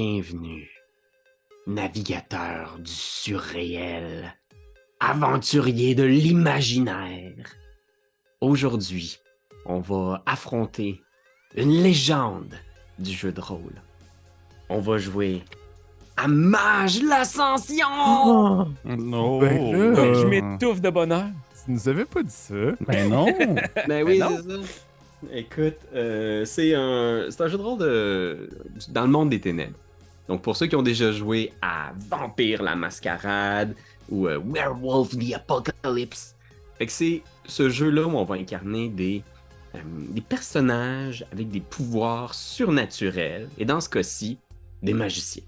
Bienvenue, navigateur du surréel, aventurier de l'imaginaire. Aujourd'hui, on va affronter une légende du jeu de rôle. On va jouer à Mage l'Ascension! Oh, Non! ben là, Je m'étouffe de bonheur. Tu nous avais pas dit ça. Ben non! Ben oui, non. c'est ça. Écoute, c'est un jeu de rôle dans le monde des ténèbres. Donc, pour ceux qui ont déjà joué à Vampire la Mascarade ou Werewolf the Apocalypse, fait que c'est ce jeu-là où on va incarner des personnages avec des pouvoirs surnaturels, et dans ce cas-ci, des magiciens.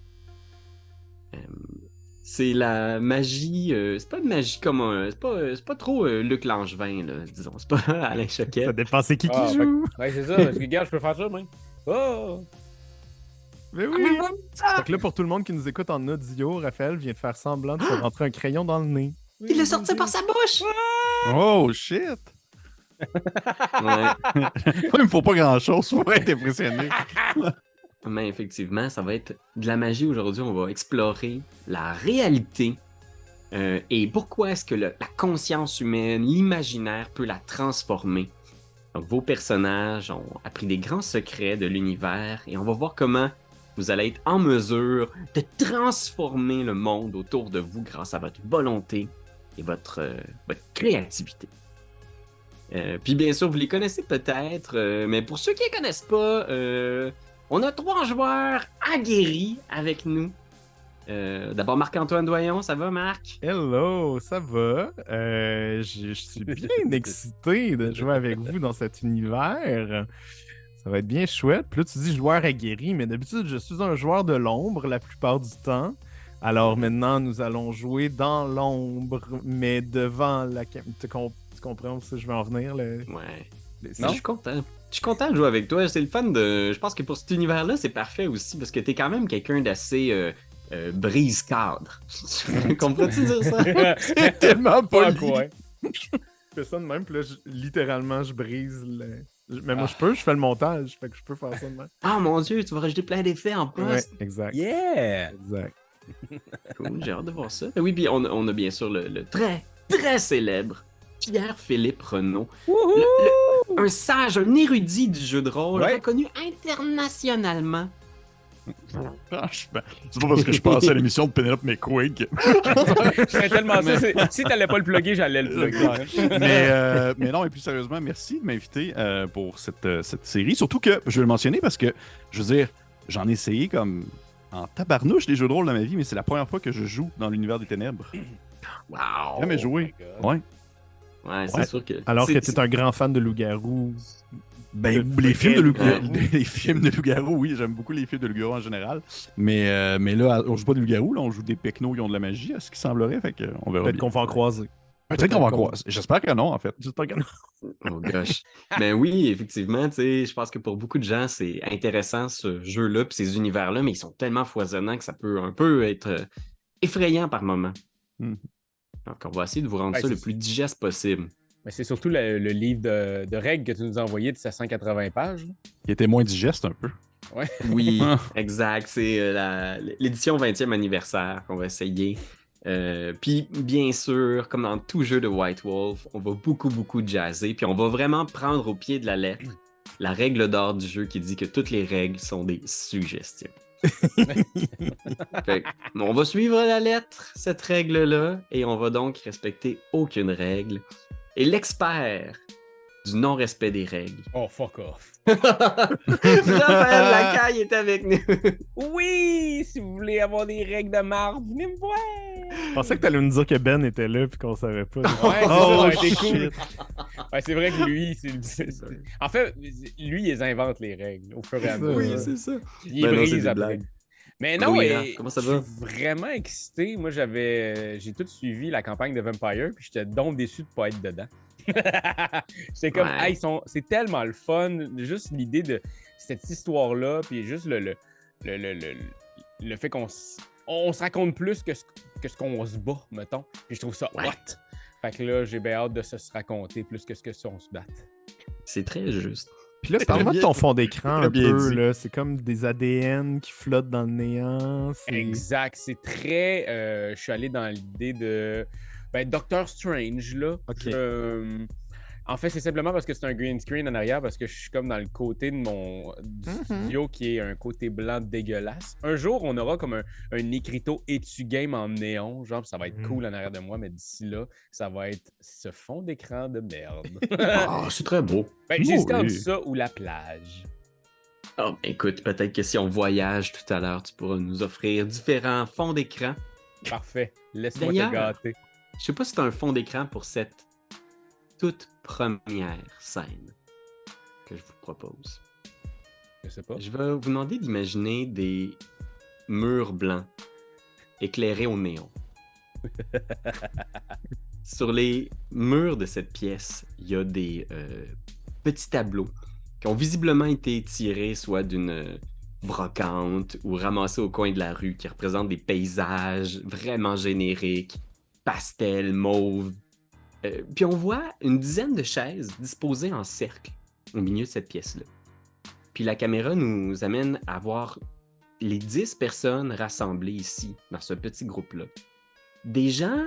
C'est la magie, c'est pas de magie comme c'est pas trop Luc Langevin, là, disons, c'est pas Alain Ça Choquette. dépend c'est qui Ah, joue. Ouais, c'est ça. Parce que, regarde, je peux faire ça, même. Oh! Mais oui. Fait que là, pour tout le monde qui nous écoute en audio, Raphaël vient de faire semblant de se rentrer un crayon dans le nez. Il l'a sorti par sa bouche! Oh shit! Ouais. Il me faut pas grand-chose pour être impressionné. Mais effectivement, ça va être de la magie aujourd'hui. On va explorer la réalité et pourquoi est-ce que la conscience humaine, l'imaginaire peut la transformer. Donc, vos personnages ont appris des grands secrets de l'univers et on va voir comment vous allez être en mesure de transformer le monde autour de vous grâce à votre volonté et votre créativité. Puis bien sûr, vous les connaissez peut-être, mais pour ceux qui ne les connaissent pas, on a 3 joueurs aguerris avec nous. D'abord, Marc-Antoine Doyon, ça va, Marc? Hello, ça va? Je suis bien excité de jouer avec vous dans cet univers. Ça va être bien chouette. Puis là, tu dis joueur aguerri, mais d'habitude, je suis un joueur de l'ombre la plupart du temps. Alors maintenant, nous allons jouer dans l'ombre, mais devant la caméra. Tu comprends où je veux en venir? Ouais. C'est- Je suis content. Je suis content de jouer avec toi. C'est le fun de. Je pense que pour cet univers-là, c'est parfait aussi parce que t'es quand même quelqu'un d'assez brise-cadre. Comprends-tu dire ça? C'est tellement Pas poli. quoi. Je fais ça de même, puis là, littéralement, je brise le... Mais moi, je fais le montage, fait que je peux faire ça de même. Ah mon Dieu, tu vas rajouter plein d'effets en Ouais, poste. exact. Yeah! Exact. Cool, j'ai hâte de voir ça. Et oui, puis on a bien sûr le très, très célèbre Pierre-Philippe Renaud. Un sage, un érudit du jeu de rôle, Ouais. reconnu internationalement. Franchement, c'est pas parce que je passais à l'émission de Penelope McQuig. Je serais tellement ça. Si t'allais pas le plugger, j'allais le plugger. Mais non, et plus sérieusement, merci de m'inviter pour cette série. Surtout que, je vais le mentionner parce que, je veux dire, j'en ai essayé comme en tabarnouche des jeux de rôle dans ma vie, mais c'est la première fois que je joue dans l'univers des ténèbres. Wow! J'ai jamais joué. Ouais. Ouais, c'est Ouais. sûr que. Alors que c'est- tu es un grand fan de loup-garou. Ben, les films de loup-garou, oui, j'aime beaucoup les films de loup-garou en général. Mais là, on joue pas de loup-garou, là, on joue des pecnos qui ont de la magie, à ce qui semblerait, fait qu'on verra Peut-être bien. qu'on va en croiser. Peut-être qu'on va en croiser. J'espère que non, en fait. J'espère que non. Oh gosh. Ben oui, effectivement, tu sais, je pense que pour beaucoup de gens, c'est intéressant ce jeu-là, puis ces univers-là, mais ils sont tellement foisonnants que ça peut un peu être effrayant par moments. Mhm. Donc, on va essayer de vous rendre Ouais, ça le c'est- plus digeste possible. Mais c'est surtout le livre de règles que tu nous as envoyé de 180 pages. Il était moins digeste un peu. Oui, Ah. exact. C'est l'édition 20e anniversaire qu'on va essayer. Puis, bien sûr, comme dans tout jeu de White Wolf, on va beaucoup jazzer, puis on va vraiment prendre au pied de la lettre la règle d'or du jeu qui dit que toutes les règles sont des suggestions. Fait que, on va suivre la lettre, cette règle-là, et on va donc respecter aucune règle. Et l'expert du non-respect des règles, Oh, fuck off. Raphaël Lacaille est avec nous. Oui! Si vous voulez avoir des règles de marde, venez me voir! Je pensais que tu allais nous dire que Ben était là puis qu'on savait pas. Ouais, c'est ça, Oh, ouais, c'est shit. cool. Ouais, c'est vrai que lui, en fait, lui, il invente les règles au fur et à C'est mesure. Oui, c'est ça. Il les Ben non, c'est brise des après. blagues. Mais non, Oui, et- hein, comment ça je va? suis vraiment excité. Moi, j'ai tout suivi la campagne de Vampire, puis j'étais donc déçu de pas être dedans. J'étais comme, Ouais. hey, c'est tellement le fun, juste l'idée de cette histoire-là, puis juste le fait qu'on on se raconte plus que ce qu'on se bat, mettons. Puis je trouve ça Ouais. hot. Fait que là, j'ai bien hâte de se raconter plus que ce que si on se batte. C'est très juste. Puis là, parle-moi de ton fond d'écran Très un bien peu, dit. là. C'est comme des ADN qui flottent dans le néant. Exact. C'est très. Je suis allé dans l'idée de. Doctor Strange, là. Ok. En fait, c'est simplement parce que c'est un green screen en arrière, parce que je suis comme dans le côté de mon du studio qui est un côté blanc dégueulasse. Un jour, on aura comme un écriteau Etu Game en néon, genre, ça va être cool en arrière de moi, mais d'ici là, ça va être ce fond d'écran de merde. Ah, c'est très beau. J'hésitais entre oui. ça ou la plage. Ah, écoute, peut-être que si on voyage tout à l'heure, tu pourras nous offrir différents fonds d'écran. Parfait. Laisse-moi te D'ailleurs, gâter. Je sais pas si c'est un fond d'écran pour cette toute première scène que je vous propose. Je sais pas. Je vais vous demander d'imaginer des murs blancs éclairés au néon. Sur les murs de cette pièce, il y a des petits tableaux qui ont visiblement été tirés soit d'une brocante ou ramassés au coin de la rue, qui représentent des paysages vraiment génériques, pastels, mauves. Puis on voit une dizaine de chaises disposées en cercle au milieu de cette pièce-là. Puis la caméra nous amène à voir les 10 personnes rassemblées ici, dans ce petit groupe-là. Des gens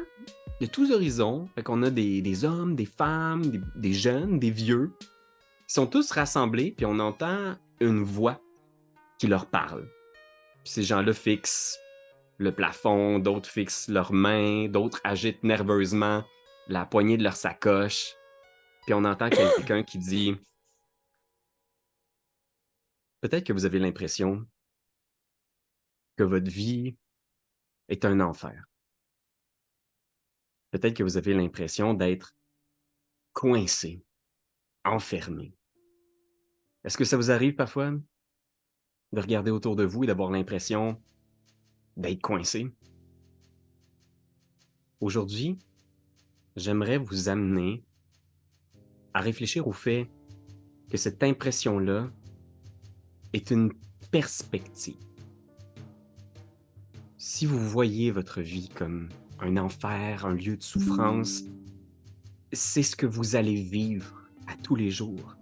de tous horizons, fait qu'on a des hommes, des femmes, des jeunes, des vieux, qui sont tous rassemblés, puis on entend une voix qui leur parle. Puis ces gens-là fixent le plafond, d'autres fixent leurs mains, d'autres agitent nerveusement la poignée de leur sacoche. Puis on entend quelqu'un qui dit « Peut-être que vous avez l'impression que votre vie est un enfer. Peut-être que vous avez l'impression d'être coincé, enfermé. Est-ce que ça vous arrive parfois de regarder autour de vous et d'avoir l'impression d'être coincé? Aujourd'hui, j'aimerais vous amener à réfléchir au fait que cette impression-là est une perspective. Si vous voyez votre vie comme un enfer, un lieu de souffrance, c'est ce que vous allez vivre à tous les jours.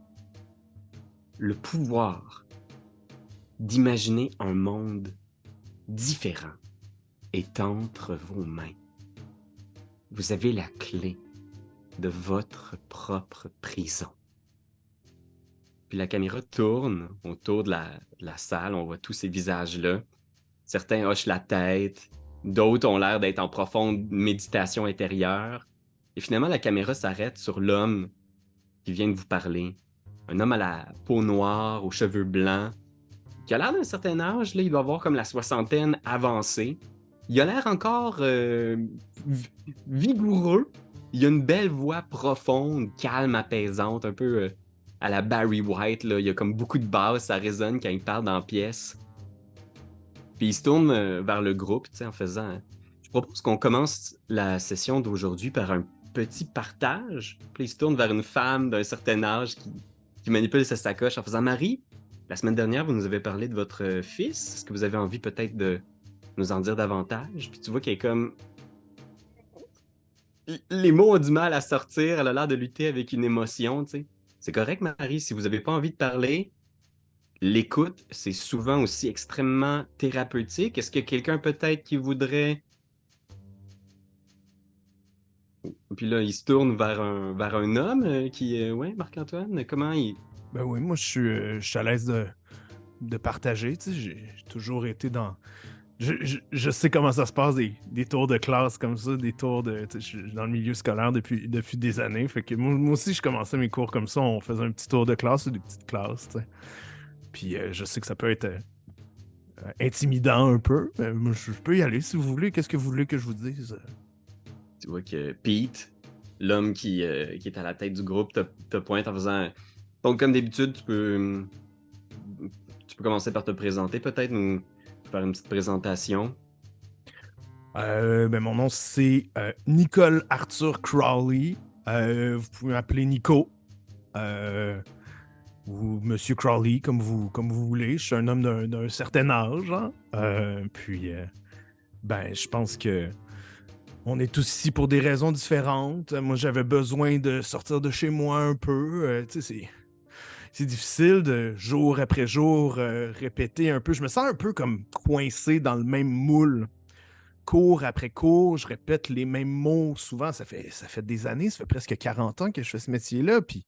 Le pouvoir d'imaginer un monde différent est entre vos mains. Vous avez la clé de votre propre prison. Puis la caméra tourne autour de la salle, on voit tous ces visages-là. Certains hochent la tête, d'autres ont l'air d'être en profonde méditation intérieure. Et finalement, la caméra s'arrête sur l'homme qui vient de vous parler. Un homme à la peau noire, aux cheveux blancs, qui a l'air d'un certain âge, là, il doit avoir comme la soixantaine avancée. Il a l'air encore vigoureux. Il a une belle voix profonde, calme, apaisante, un peu à la Barry White. Là. Il y a comme beaucoup de basses, ça résonne quand il parle dans la pièce. Puis il se tourne vers le groupe, tu sais, en faisant... Je propose qu'on commence la session d'aujourd'hui par un petit partage. Puis il se tourne vers une femme d'un certain âge qui manipule sa sacoche en faisant « Marie, la semaine dernière, vous nous avez parlé de votre fils. Est-ce que vous avez envie peut-être de nous en dire davantage? » Puis tu vois qu'elle est comme... Les mots ont du mal à sortir. Elle a l'air de lutter avec une émotion, tu sais. C'est correct, Marie, si vous n'avez pas envie de parler, l'écoute, c'est souvent aussi extrêmement thérapeutique. Est-ce qu'il y a quelqu'un peut-être qui voudrait... Puis là, il se tourne vers un homme qui... Ouais, Marc-Antoine, comment il... Ben oui, moi, je suis à l'aise de partager. Tu sais, j'ai toujours été dans... Je sais comment ça se passe, des tours de classe comme ça, des tours de... Tu sais, je suis dans le milieu scolaire depuis des années. Fait que moi aussi, je commençais mes cours comme ça. On faisait un petit tour de classe ou des petites classes, tu sais. Puis je sais que ça peut être intimidant un peu. Mais moi, je peux y aller si vous voulez. Qu'est-ce que vous voulez que je vous dise? Tu vois que Pete, l'homme qui est à la tête du groupe, te pointe en faisant... Donc, comme d'habitude, tu peux commencer par te présenter, peut-être, nous faire une petite présentation. Ben mon nom, c'est Nicole Arthur Crowley. Vous pouvez m'appeler Nico. Ou Monsieur Crowley, comme vous voulez. Je suis un homme d'un certain âge. Hein? Ben, je pense que on est tous ici pour des raisons différentes. Moi, j'avais besoin de sortir de chez moi un peu. Tu sais, c'est difficile de jour après jour répéter un peu. Je me sens un peu comme coincé dans le même moule. Cours après cours, je répète les mêmes mots souvent. Ça fait des années, ça fait presque 40 ans que je fais ce métier-là. Puis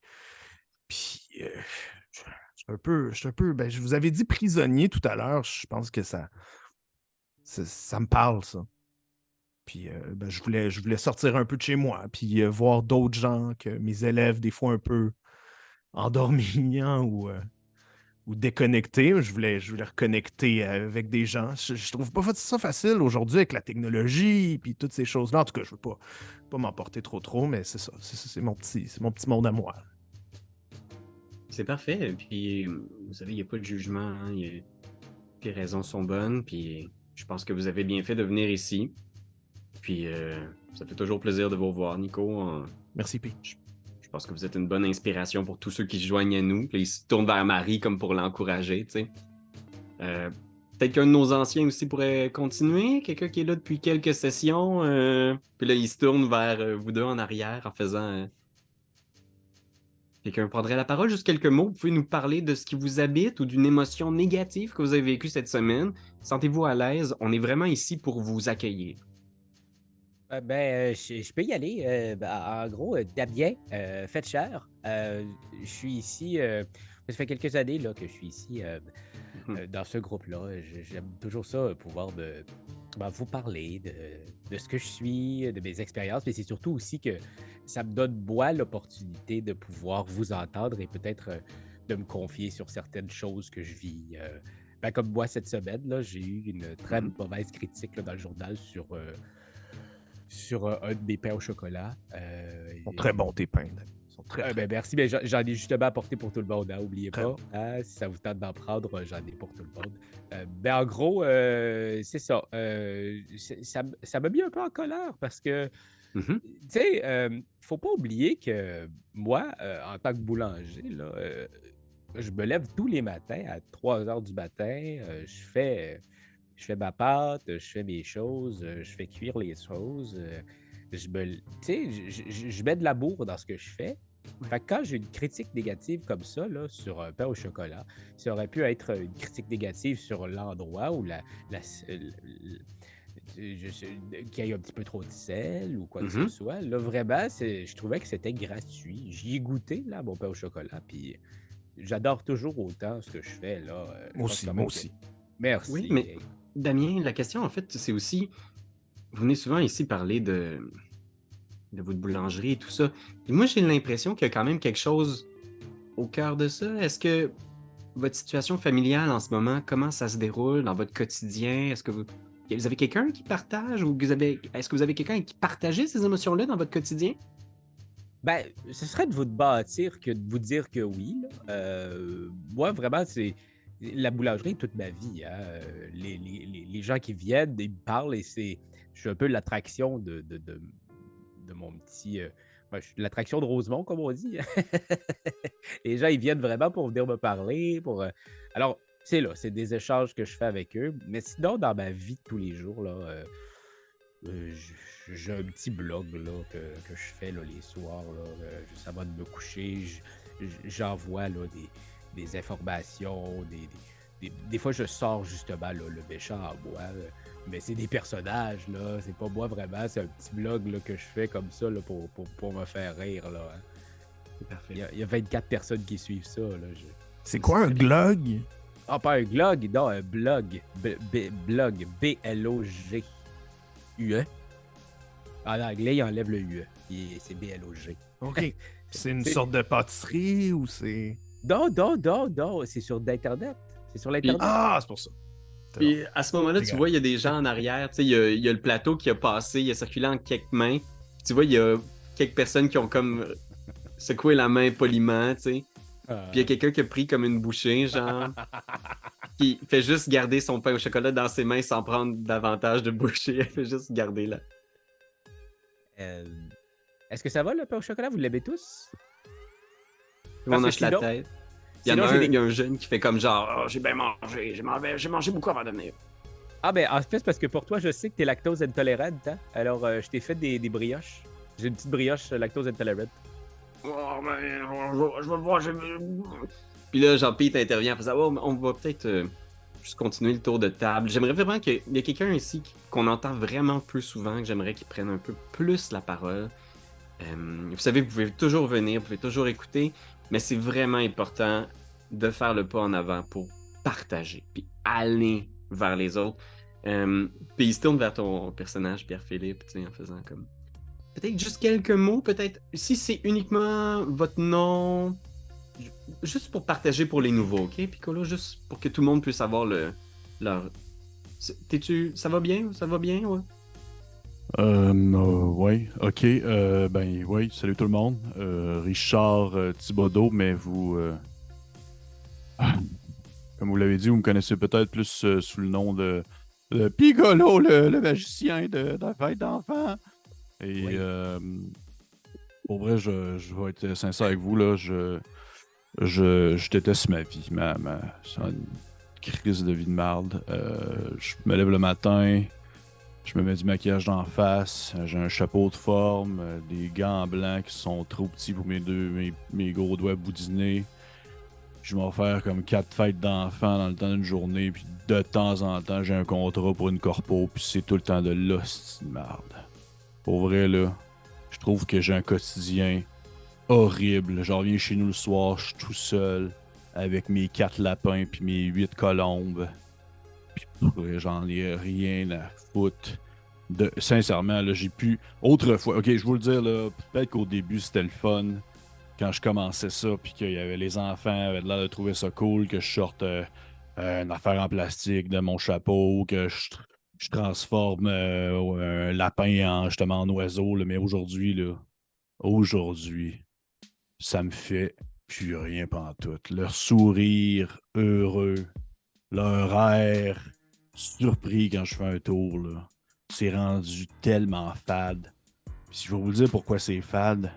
je suis un peu, ben, je vous avais dit prisonnier tout à l'heure. Je pense que ça me parle, ça. Puis ben, je voulais sortir un peu de chez moi, puis voir d'autres gens que mes élèves, des fois un peu endormis hein, ou déconnectés. Je voulais reconnecter avec des gens. Je trouve pas ça facile aujourd'hui avec la technologie et toutes ces choses-là. En tout cas, je veux pas m'emporter trop, mais c'est ça. C'est mon petit monde à moi. C'est parfait. Puis, vous savez, il n'y a pas de jugement. Hein. Les raisons sont bonnes. Puis, je pense que vous avez bien fait de venir ici. Puis, ça fait toujours plaisir de vous revoir, Nico. Merci, P. Je pense que vous êtes une bonne inspiration pour tous ceux qui se joignent à nous. Puis, ils se tournent vers Marie comme pour l'encourager, tu sais. Peut-être qu'un de nos anciens aussi pourrait continuer. Quelqu'un qui est là depuis quelques sessions. Puis là, il se tourne vers vous deux en arrière en faisant... Quelqu'un prendrait la parole, juste quelques mots. Vous pouvez nous parler de ce qui vous habite ou d'une émotion négative que vous avez vécue cette semaine. Sentez-vous à l'aise. On est vraiment ici pour vous accueillir. Je peux y aller. En gros, Damien, Fetcher. Je suis ici. Ça fait quelques années là, que je suis ici dans ce groupe-là. J'aime toujours ça, pouvoir vous parler de ce que je suis, de mes expériences, mais c'est surtout aussi que ça me donne, moi, l'opportunité de pouvoir vous entendre et peut-être de me confier sur certaines choses que je vis. Comme moi, cette semaine, là, j'ai eu une très mauvaise critique là, dans le journal sur un de mes pains au chocolat. Ils sont très bons, tes pains. Ils sont très merci, mais j'en ai justement apporté pour tout le monde, hein, n'oubliez pas. Hein, si ça vous tente d'en prendre, j'en ai pour tout le monde. En gros, c'est ça. Ça m'a mis un peu en colère parce que, tu sais, faut pas oublier que moi, en tant que boulanger, là, je me lève tous les matins à 3 heures du matin. Je fais ma pâte, je fais mes choses, je fais cuire les choses. Tu sais, je mets de l'amour dans ce que je fais. Fait que quand j'ai une critique négative comme ça, là, sur un pain au chocolat, ça aurait pu être une critique négative sur l'endroit ou qu'il y ait un petit peu trop de sel ou quoi que ce soit. Là, vraiment, je trouvais que c'était gratuit. J'y ai goûté, là, mon pain au chocolat, puis j'adore toujours autant ce que je fais, là. Moi aussi. Merci. Oui, mais Damien, la question, en fait, c'est aussi... Vous venez souvent ici parler de votre boulangerie et tout ça. Et moi, j'ai l'impression qu'il y a quand même quelque chose au cœur de ça. Est-ce que votre situation familiale en ce moment, comment ça se déroule dans votre quotidien? Est-ce que vous avez quelqu'un qui partage ou est-ce que vous avez quelqu'un qui partageait ces émotions-là dans votre quotidien? Ce serait de vous bâtir que de vous dire que oui. Moi, vraiment, c'est la boulangerie toute ma vie. Hein. Les gens qui viennent, ils me parlent et je suis un peu l'attraction de mon petit... je suis l'attraction de Rosemont, comme on dit. Les gens, ils viennent vraiment pour venir me parler. Alors, c'est des échanges que je fais avec eux. Mais sinon, dans ma vie de tous les jours, là, j'ai un petit blog là, que je fais là, les soirs. Là, juste avant de me coucher, j'envoie là, des informations. Des fois, je sors justement là, le méchant en moi. Mais c'est des personnages, là. C'est pas moi vraiment. C'est un petit blog là, que je fais comme ça là, pour me faire rire. Là, hein. C'est parfait. Il y a 24 personnes qui suivent ça. Là. C'est quoi un glog? Ah, pas un glog, non, un blog. Blog. B-L-O-G. UE. En anglais, il enlève le UE. C'est B-L-O-G. OK. C'est une sorte de pâtisserie ou c'est... Non. C'est sur d'Internet. C'est sur l'Internet. Ah, c'est pour ça. Puis à ce moment-là, tu vois, il y a des gens en arrière. Tu sais, il y a le plateau qui a passé, il a circulé en quelques mains. Puis tu vois, il y a quelques personnes qui ont comme secoué la main poliment, tu sais. Puis il y a quelqu'un qui a pris comme une bouchée, genre, qui fait juste garder son pain au chocolat dans ses mains sans prendre davantage de bouchées. Elle fait juste garder là. Est-ce que ça va, le pain au chocolat? Vous l'aimez tous? Tout le monde hoche la tête. Il y a un jeune qui fait comme genre, oh, j'ai bien mangé, j'ai mangé beaucoup avant de venir. En fait, c'est parce que pour toi, je sais que t'es lactose intolérante, hein? Alors, je t'ai fait des brioches. J'ai une petite brioche lactose intolérante. Oh, mais je vais le voir. Puis là, Jean-Pete intervient en faisant oh, on va peut-être juste continuer le tour de table. J'aimerais vraiment qu'il y ait quelqu'un ici qu'on entend vraiment peu souvent, que j'aimerais qu'il prenne un peu plus la parole. Vous savez, vous pouvez toujours venir, vous pouvez toujours écouter, mais c'est vraiment important de faire le pas en avant pour partager, puis aller vers les autres. Puis il se tourne vers ton personnage, Pierre-Philippe, en faisant comme... Peut-être juste quelques mots, peut-être... Si c'est uniquement votre nom... Juste pour partager pour les nouveaux, ok, Piccolo? Juste pour que tout le monde puisse avoir leur... Ça va bien? Ça va bien, ouais? Ouais, ok. Ben, oui, salut tout le monde. Richard Thibodeau, mais vous... Comme vous l'avez dit, vous me connaissez peut-être plus sous le nom de Piccolo, le magicien de la fête d'enfants. Et Oui. pour vrai, je vais être sincère avec vous, là, je déteste ma vie. C'est une crise de vie de merde. Je me lève le matin, je me mets du maquillage d'en face, j'ai un chapeau de forme, des gants blancs qui sont trop petits pour mes gros doigts boudinés. Je vais faire comme 4 fêtes d'enfants dans le temps d'une journée, puis de temps en temps, j'ai un contrat pour une corpo, puis c'est tout le temps de l'hostie de merde. Pour vrai, là, je trouve que j'ai un quotidien horrible. Je reviens chez nous le soir, je suis tout seul, avec mes 4 lapins puis mes 8 colombes. Puis pour vrai, j'en ai rien à foutre. Sincèrement, là, j'ai pu... Autrefois, ok, je vous le dire, là, peut-être qu'au début, c'était le fun. Quand je commençais ça, puis qu'il y avait les enfants avaient l'air de trouver ça cool, que je sorte une affaire en plastique de mon chapeau, que je transforme un lapin justement en oiseau. Là. Mais aujourd'hui, ça me fait plus rien pantoute. Leur sourire heureux, leur air surpris quand je fais un tour, là, c'est rendu tellement fade. Puis si je vais vous dire pourquoi c'est fade,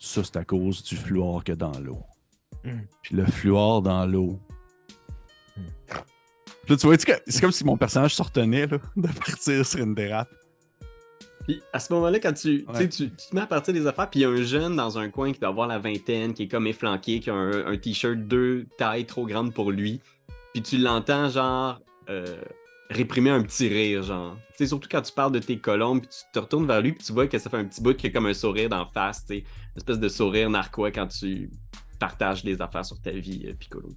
ça, c'est à cause du fluor qu'il y a dans l'eau. Puis le fluor dans l'eau. Puis là, tu vois, c'est comme si mon personnage se retenait là, de partir sur une dérape. Puis à ce moment-là, quand tu Ouais. te mets à partir des affaires, puis il y a un jeune dans un coin qui doit avoir la vingtaine, qui est comme efflanqué, qui a un t-shirt 2 tailles trop grandes pour lui, puis tu l'entends genre réprimer un petit rire, genre. Tu sais, surtout quand tu parles de tes colombes, puis tu te retournes vers lui, puis tu vois que ça fait un petit bout qui a comme un sourire d'en face, tu sais, une espèce de sourire narquois quand tu partages des affaires sur ta vie, Piccolo.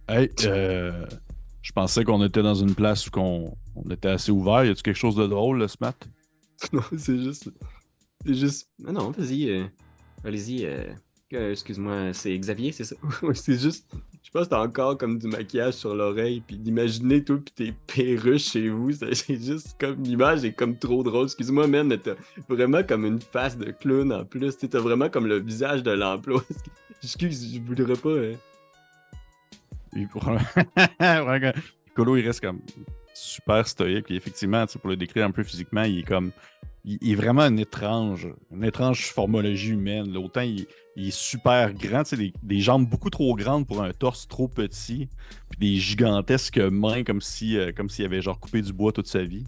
Hey, je pensais qu'on était dans une place où on était assez ouvert. Y a-tu quelque chose de drôle, là, ce mat? Non, c'est juste. C'est juste. Ah non, vas-y. Allez-y. Excuse-moi, c'est Xavier, c'est ça? Ouais, c'est juste. Je pense que t'as encore comme du maquillage sur l'oreille, puis d'imaginer toi pis tes perruches chez vous, c'est juste comme l'image est comme trop drôle. Excuse-moi, man, mais t'as vraiment comme une face de clown en plus. T'as vraiment comme le visage de l'emploi. Excuse, je voudrais pas. Piccolo, il reste comme super stoïque. Puis effectivement, pour le décrire un peu physiquement, il est comme. Il est vraiment une étrange formologie humaine. Là. Autant il est super grand, des jambes beaucoup trop grandes pour un torse trop petit, puis des gigantesques mains comme s'il avait genre coupé du bois toute sa vie.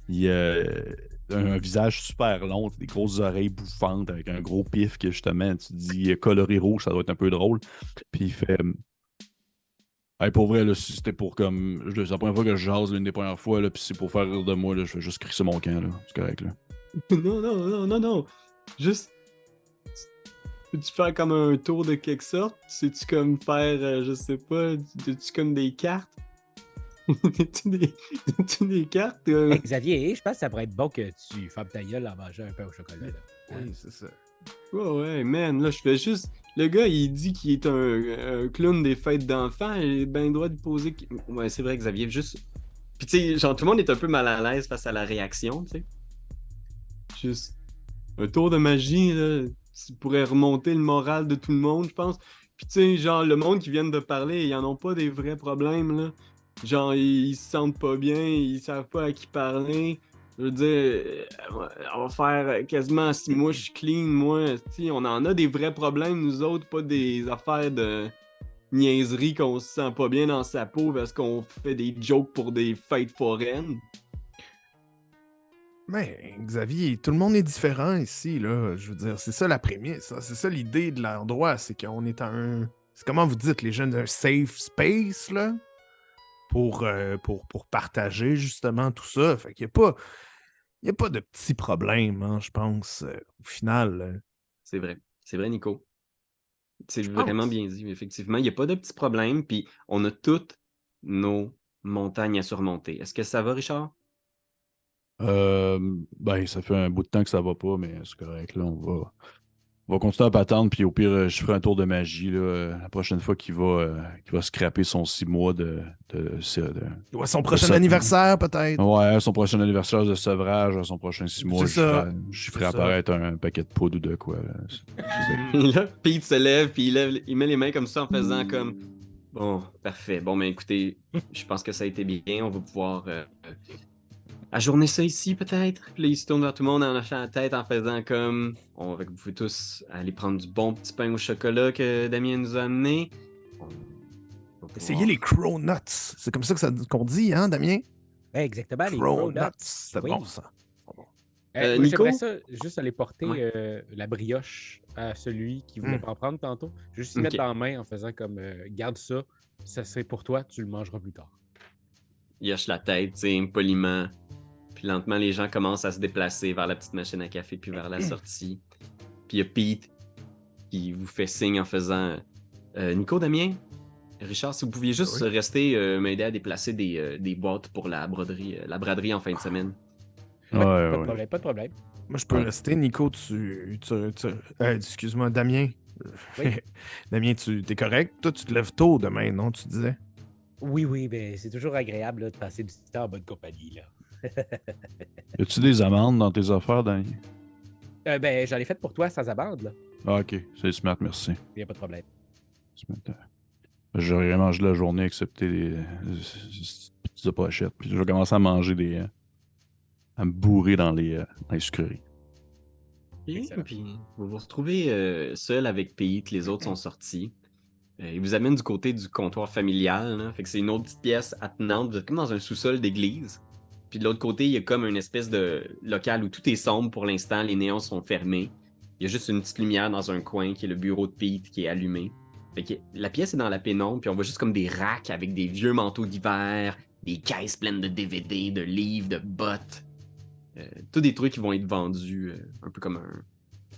Puis un visage super long, des grosses oreilles bouffantes avec un gros pif que justement, tu te dis coloré rouge, ça doit être un peu drôle. Puis il fait. Hey, pour vrai, là, si c'était pour comme. C'est la première fois que je jase l'une des premières fois, là, puis c'est pour faire rire de moi, là, je vais juste crisser mon camp, là. C'est correct, là. Non. Juste. Peux-tu faire comme un tour de quelque sorte? Sais-tu comme faire, je sais pas, as-tu comme des cartes? As-tu des cartes? Hey, Xavier, je pense que ça pourrait être bon que tu fermes ta gueule en mangeant un pain au chocolat. Là. Oui, c'est ça. Ouais, man, là, je fais juste. Le gars, il dit qu'il est un clown des fêtes d'enfants, j'ai ben le droit de poser. Ouais, c'est vrai, Xavier, juste. Puis, tu sais, genre, tout le monde est un peu mal à l'aise face à la réaction, tu sais. Juste. Un tour de magie, là, ça pourrait remonter le moral de tout le monde, je pense. Puis, tu sais, genre, le monde qui vient de parler, ils en ont pas des vrais problèmes, là. Genre, ils se sentent pas bien, ils savent pas à qui parler. Je veux dire, on va faire quasiment 6 mois, je suis clean, moi. T'sais, on en a des vrais problèmes, nous autres, pas des affaires de niaiserie qu'on se sent pas bien dans sa peau parce qu'on fait des jokes pour des fêtes foraines. Mais Xavier, tout le monde est différent ici, là. Je veux dire, c'est ça la prémisse, hein. C'est ça l'idée de l'endroit, c'est qu'on est un... C'est comment vous dites, les jeunes, un safe space, là, pour partager, justement, tout ça. Fait qu'il y a pas de petits problèmes, hein, je pense, au final. C'est vrai. C'est vrai, Nico. C'est Je vraiment pense. bien dit, effectivement. Il n'y a pas de petits problèmes, puis on a toutes nos montagnes à surmonter. Est-ce que ça va, Richard? Ben, ça fait un bout de temps que ça va pas, mais c'est correct. Là, on va continuer à patendre, puis au pire, je ferai un tour de magie là, la prochaine fois qu'il va scraper son 6 mois Ouais, son prochain ça- anniversaire, peut-être. Ouais, son prochain anniversaire de sevrage, son prochain 6 mois, C'est ça. je ferai C'est ça. apparaître un paquet de poudre ou de quoi. Là. Et là, Pete se lève, puis il met les mains comme ça en faisant comme... Bon, parfait. Bon, mais écoutez, je pense que ça a été bien. On va pouvoir ajourner ça ici, peut-être. Puis là, il se tourne vers tout le monde en hochant la tête, en faisant comme... Vous pouvez tous aller prendre du bon petit pain au chocolat que Damien nous a amené. On va pouvoir- Essayez les cronuts. C'est comme ça qu'on dit, hein, Damien? Ouais, exactement, les Cronuts. cronuts. C'est Oui. bon, ça. Nico? Moi, j'aimerais ça juste aller porter Ouais. la brioche à celui qui voulait pas en prendre tantôt. Juste y Ok. mettre dans la main en faisant comme garde ça, ça serait pour toi, tu le mangeras plus tard. Il hoche la tête, tu sais, poliment. Puis lentement, les gens commencent à se déplacer vers la petite machine à café, puis vers la sortie. Puis il y a Pete qui vous fait signe en faisant Nico, Damien, Richard, si vous pouviez juste rester m'aider à déplacer des boîtes pour la braderie en fin de semaine. Ouais, Pas de ouais. problème, pas de problème. Moi, je peux Ouais. rester. Nico, excuse-moi, Damien. Oui. Damien, t'es correct? Toi, tu te lèves tôt demain, non? Tu disais? Oui, ben c'est toujours agréable là, de passer du temps en bonne compagnie. Là. Y a-tu des amendes dans tes affaires, Danny? Ben, j'en ai fait pour toi sans amende, là. Ah, ok. C'est smart, merci. Il n'y a pas de problème. Smart. J'aurais rien mangé la journée excepté les petites pochettes. Puis je vais commencer à manger à me bourrer dans les sucreries. Excellent. Puis vous vous retrouvez seul avec Pete, les autres sont sortis. Il vous amène du côté du comptoir familial, là. Fait que c'est une autre petite pièce attenante. Vous êtes comme dans un sous-sol d'église. Puis de l'autre côté, il y a comme une espèce de local où tout est sombre pour l'instant, les néons sont fermés. Il y a juste une petite lumière dans un coin qui est le bureau de Pete qui est allumé. Fait que la pièce est dans la pénombre, puis on voit juste comme des racks avec des vieux manteaux d'hiver, des caisses pleines de DVD, de livres, de bottes. Tous des trucs qui vont être vendus un peu comme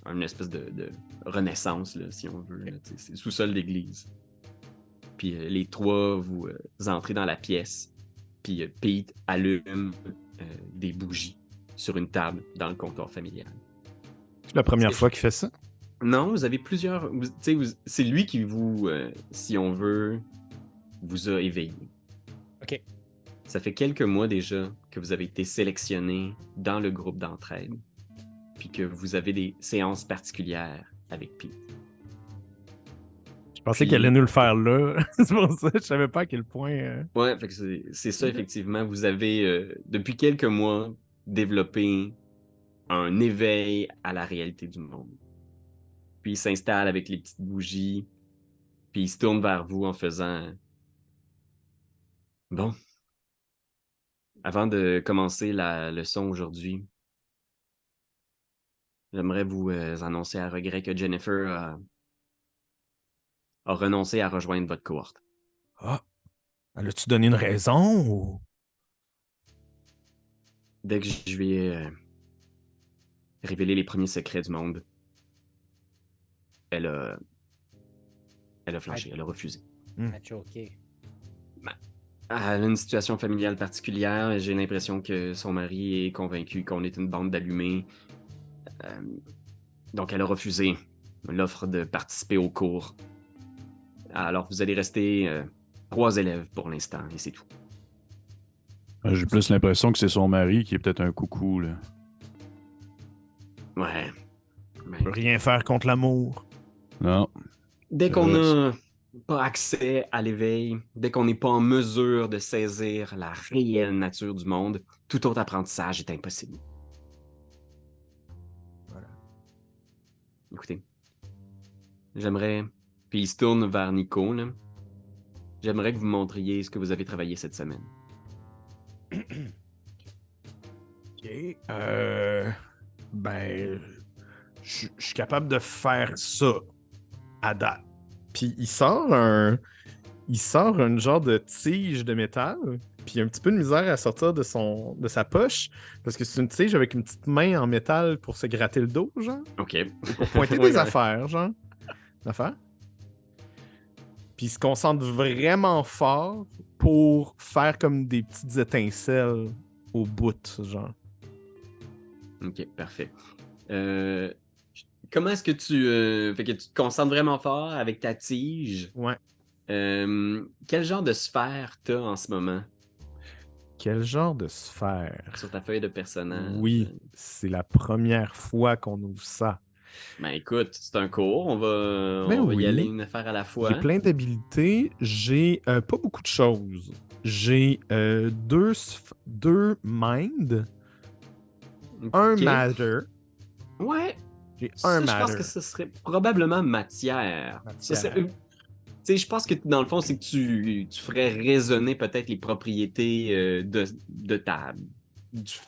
une espèce de renaissance, là, si on veut. Là, c'est le sous-sol d'église. Puis les trois, vous entrez dans la pièce. Puis Pete allume des bougies sur une table dans le comptoir familial. C'est la première fois qu'il fait ça? Non, vous avez plusieurs... c'est lui qui vous, si on veut, vous a éveillé. OK. Ça fait quelques mois déjà que vous avez été sélectionné dans le groupe d'entraide, puis que vous avez des séances particulières avec Pete. Je pensais Puis- qu'elle allait nous le faire là. C'est pour ça, je savais pas à quel point... Ouais, fait que c'est ça, effectivement. Vous avez, depuis quelques mois, développé un éveil à la réalité du monde. Puis il s'installe avec les petites bougies, puis il se tourne vers vous en faisant... Bon. Avant de commencer la leçon aujourd'hui, j'aimerais vous annoncer à regret que Jennifer a renoncé à rejoindre votre cohorte. Ah! Elle a-tu donné une raison ou... Dès que je lui ai révélé les premiers secrets du monde, elle a flanché, elle a refusé. OK. Elle a une situation familiale particulière. J'ai l'impression que son mari est convaincu qu'on est une bande d'allumés. Donc, elle a refusé l'offre de participer au cours. Alors, vous allez rester 3 élèves pour l'instant, et c'est tout. J'ai plus l'impression que c'est son mari qui est peut-être un coucou, là. Ouais. On peut rien faire contre l'amour. Non. Dès C'est qu'on vrai, n'a pas accès à l'éveil, dès qu'on n'est pas en mesure de saisir la réelle nature du monde, tout autre apprentissage est impossible. Voilà. Écoutez, j'aimerais, puis il se tourne vers Nico, là. J'aimerais que vous montriez ce que vous avez travaillé cette semaine. OK. Ben, je suis capable de faire ça à date. Puis il sort un genre de tige de métal, puis il a un petit peu de misère à sortir de sa poche, parce que c'est une tige avec une petite main en métal pour se gratter le dos, genre, OK. pour pointer Oui, des ouais. affaires, genre. D'affaires. Puis il se concentre vraiment fort pour faire comme des petites étincelles au bout, genre. OK, parfait. Comment est-ce que fait que tu te concentres vraiment fort avec ta tige? Ouais. Quel genre de sphère t'as en ce moment Quel genre de sphère? sur ta feuille de personnage? Oui, c'est la première fois qu'on ouvre ça. Ben écoute, c'est un cours, on va y oui. aller une affaire à la fois. J'ai plein d'habilités. J'ai pas beaucoup de choses. J'ai deux mind, un Ok. matter. Ouais, J'ai ça, un je pense matter. que ce serait probablement matière. Ça, tu sais, je pense que dans le fond, c'est que tu ferais résonner peut-être les propriétés du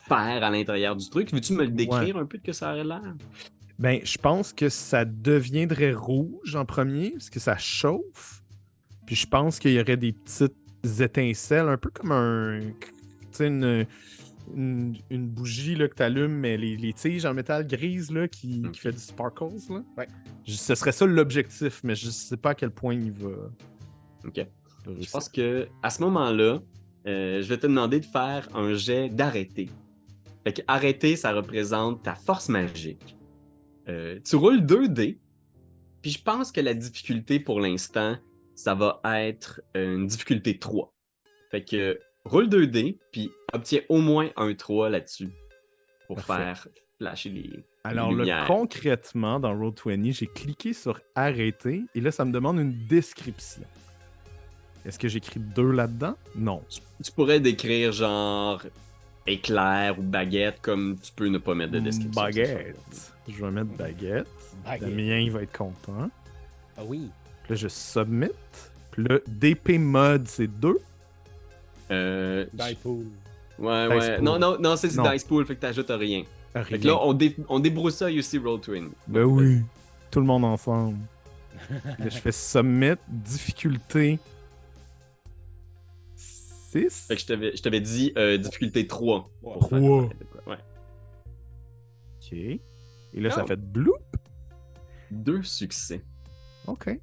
fer à l'intérieur du truc. Veux-tu me le décrire un peu de que ça aurait l'air? Ben, je pense que ça deviendrait rouge en premier, parce que ça chauffe. Puis je pense qu'il y aurait des petites étincelles, un peu comme une bougie là, que tu allumes, mais les tiges en métal grise là, qui fait du sparkles. Là. Ouais. Ce serait ça l'objectif, mais je sais pas à quel point il va. OK. Je pense que à ce moment-là, je vais te demander de faire un jet d'arrêter. Fait que arrêter, ça représente ta force magique. Tu roules 2 dés, puis je pense que la difficulté pour l'instant, ça va être une difficulté 3. Fait que roule 2 dés, puis obtiens au moins un 3 là-dessus pour Parfait. faire flasher les Alors là, lumières. concrètement, dans Roll20, j'ai cliqué sur arrêter et là, ça me demande une description. Est-ce que j'écris 2 là-dedans? Non. Tu pourrais décrire genre éclair ou baguette, comme tu peux ne pas mettre de description. Baguette. Je vais mettre baguette. Damien, il va être content. Ah oui. Puis là, je submit. Puis là, DP mode, c'est 2. Dicepool. Ouais, Dice ouais. pool. Non, c'est du Non. Dice Pool, fait que t'ajoutes rien. Fait Rien. que là, on débroussaille aussi Roll20. Ben oui. Tout le monde ensemble. Là, je fais submit, difficulté 6. Fait que je t'avais dit difficulté 3. Wow. Pour faire 3. n'importe quoi. Ouais. OK. Et là, ça Oh. fait bloop. 2 succès. OK. Fait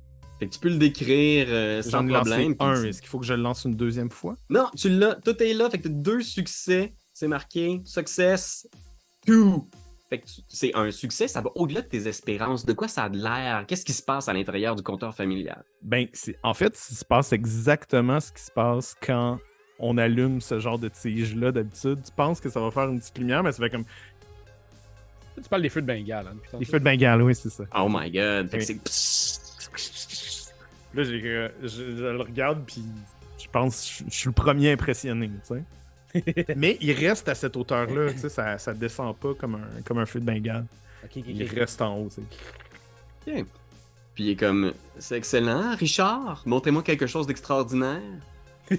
que tu peux le décrire sans J'en ai problème. lancé puis un. Est-ce qu'il faut que je le lance une deuxième fois? Non, tu l'as. Tout est là. Fait que t'as 2 succès. C'est marqué success 2. Fait que c'est un succès, ça va au-delà de tes espérances. De quoi ça a de l'air? Qu'est-ce qui se passe à l'intérieur du compteur familial? Ben, en fait, il se passe exactement ce qui se passe quand on allume ce genre de tige-là d'habitude. Tu penses que ça va faire une petite lumière, mais ça fait comme Tu parles des feux de Bengale, hein, putain. des feux de Bengale, oui, c'est ça. Oh my god. Fait que Oui. c'est. Là, je le regarde, puis je pense que je suis le premier impressionné, tu sais. Mais il reste à cette hauteur-là, tu sais, ça descend pas comme un feu de Bengale. Ok. Il reste en haut, tu sais. Ok. Puis il est comme, c'est excellent, Richard. Montrez-moi quelque chose d'extraordinaire. Et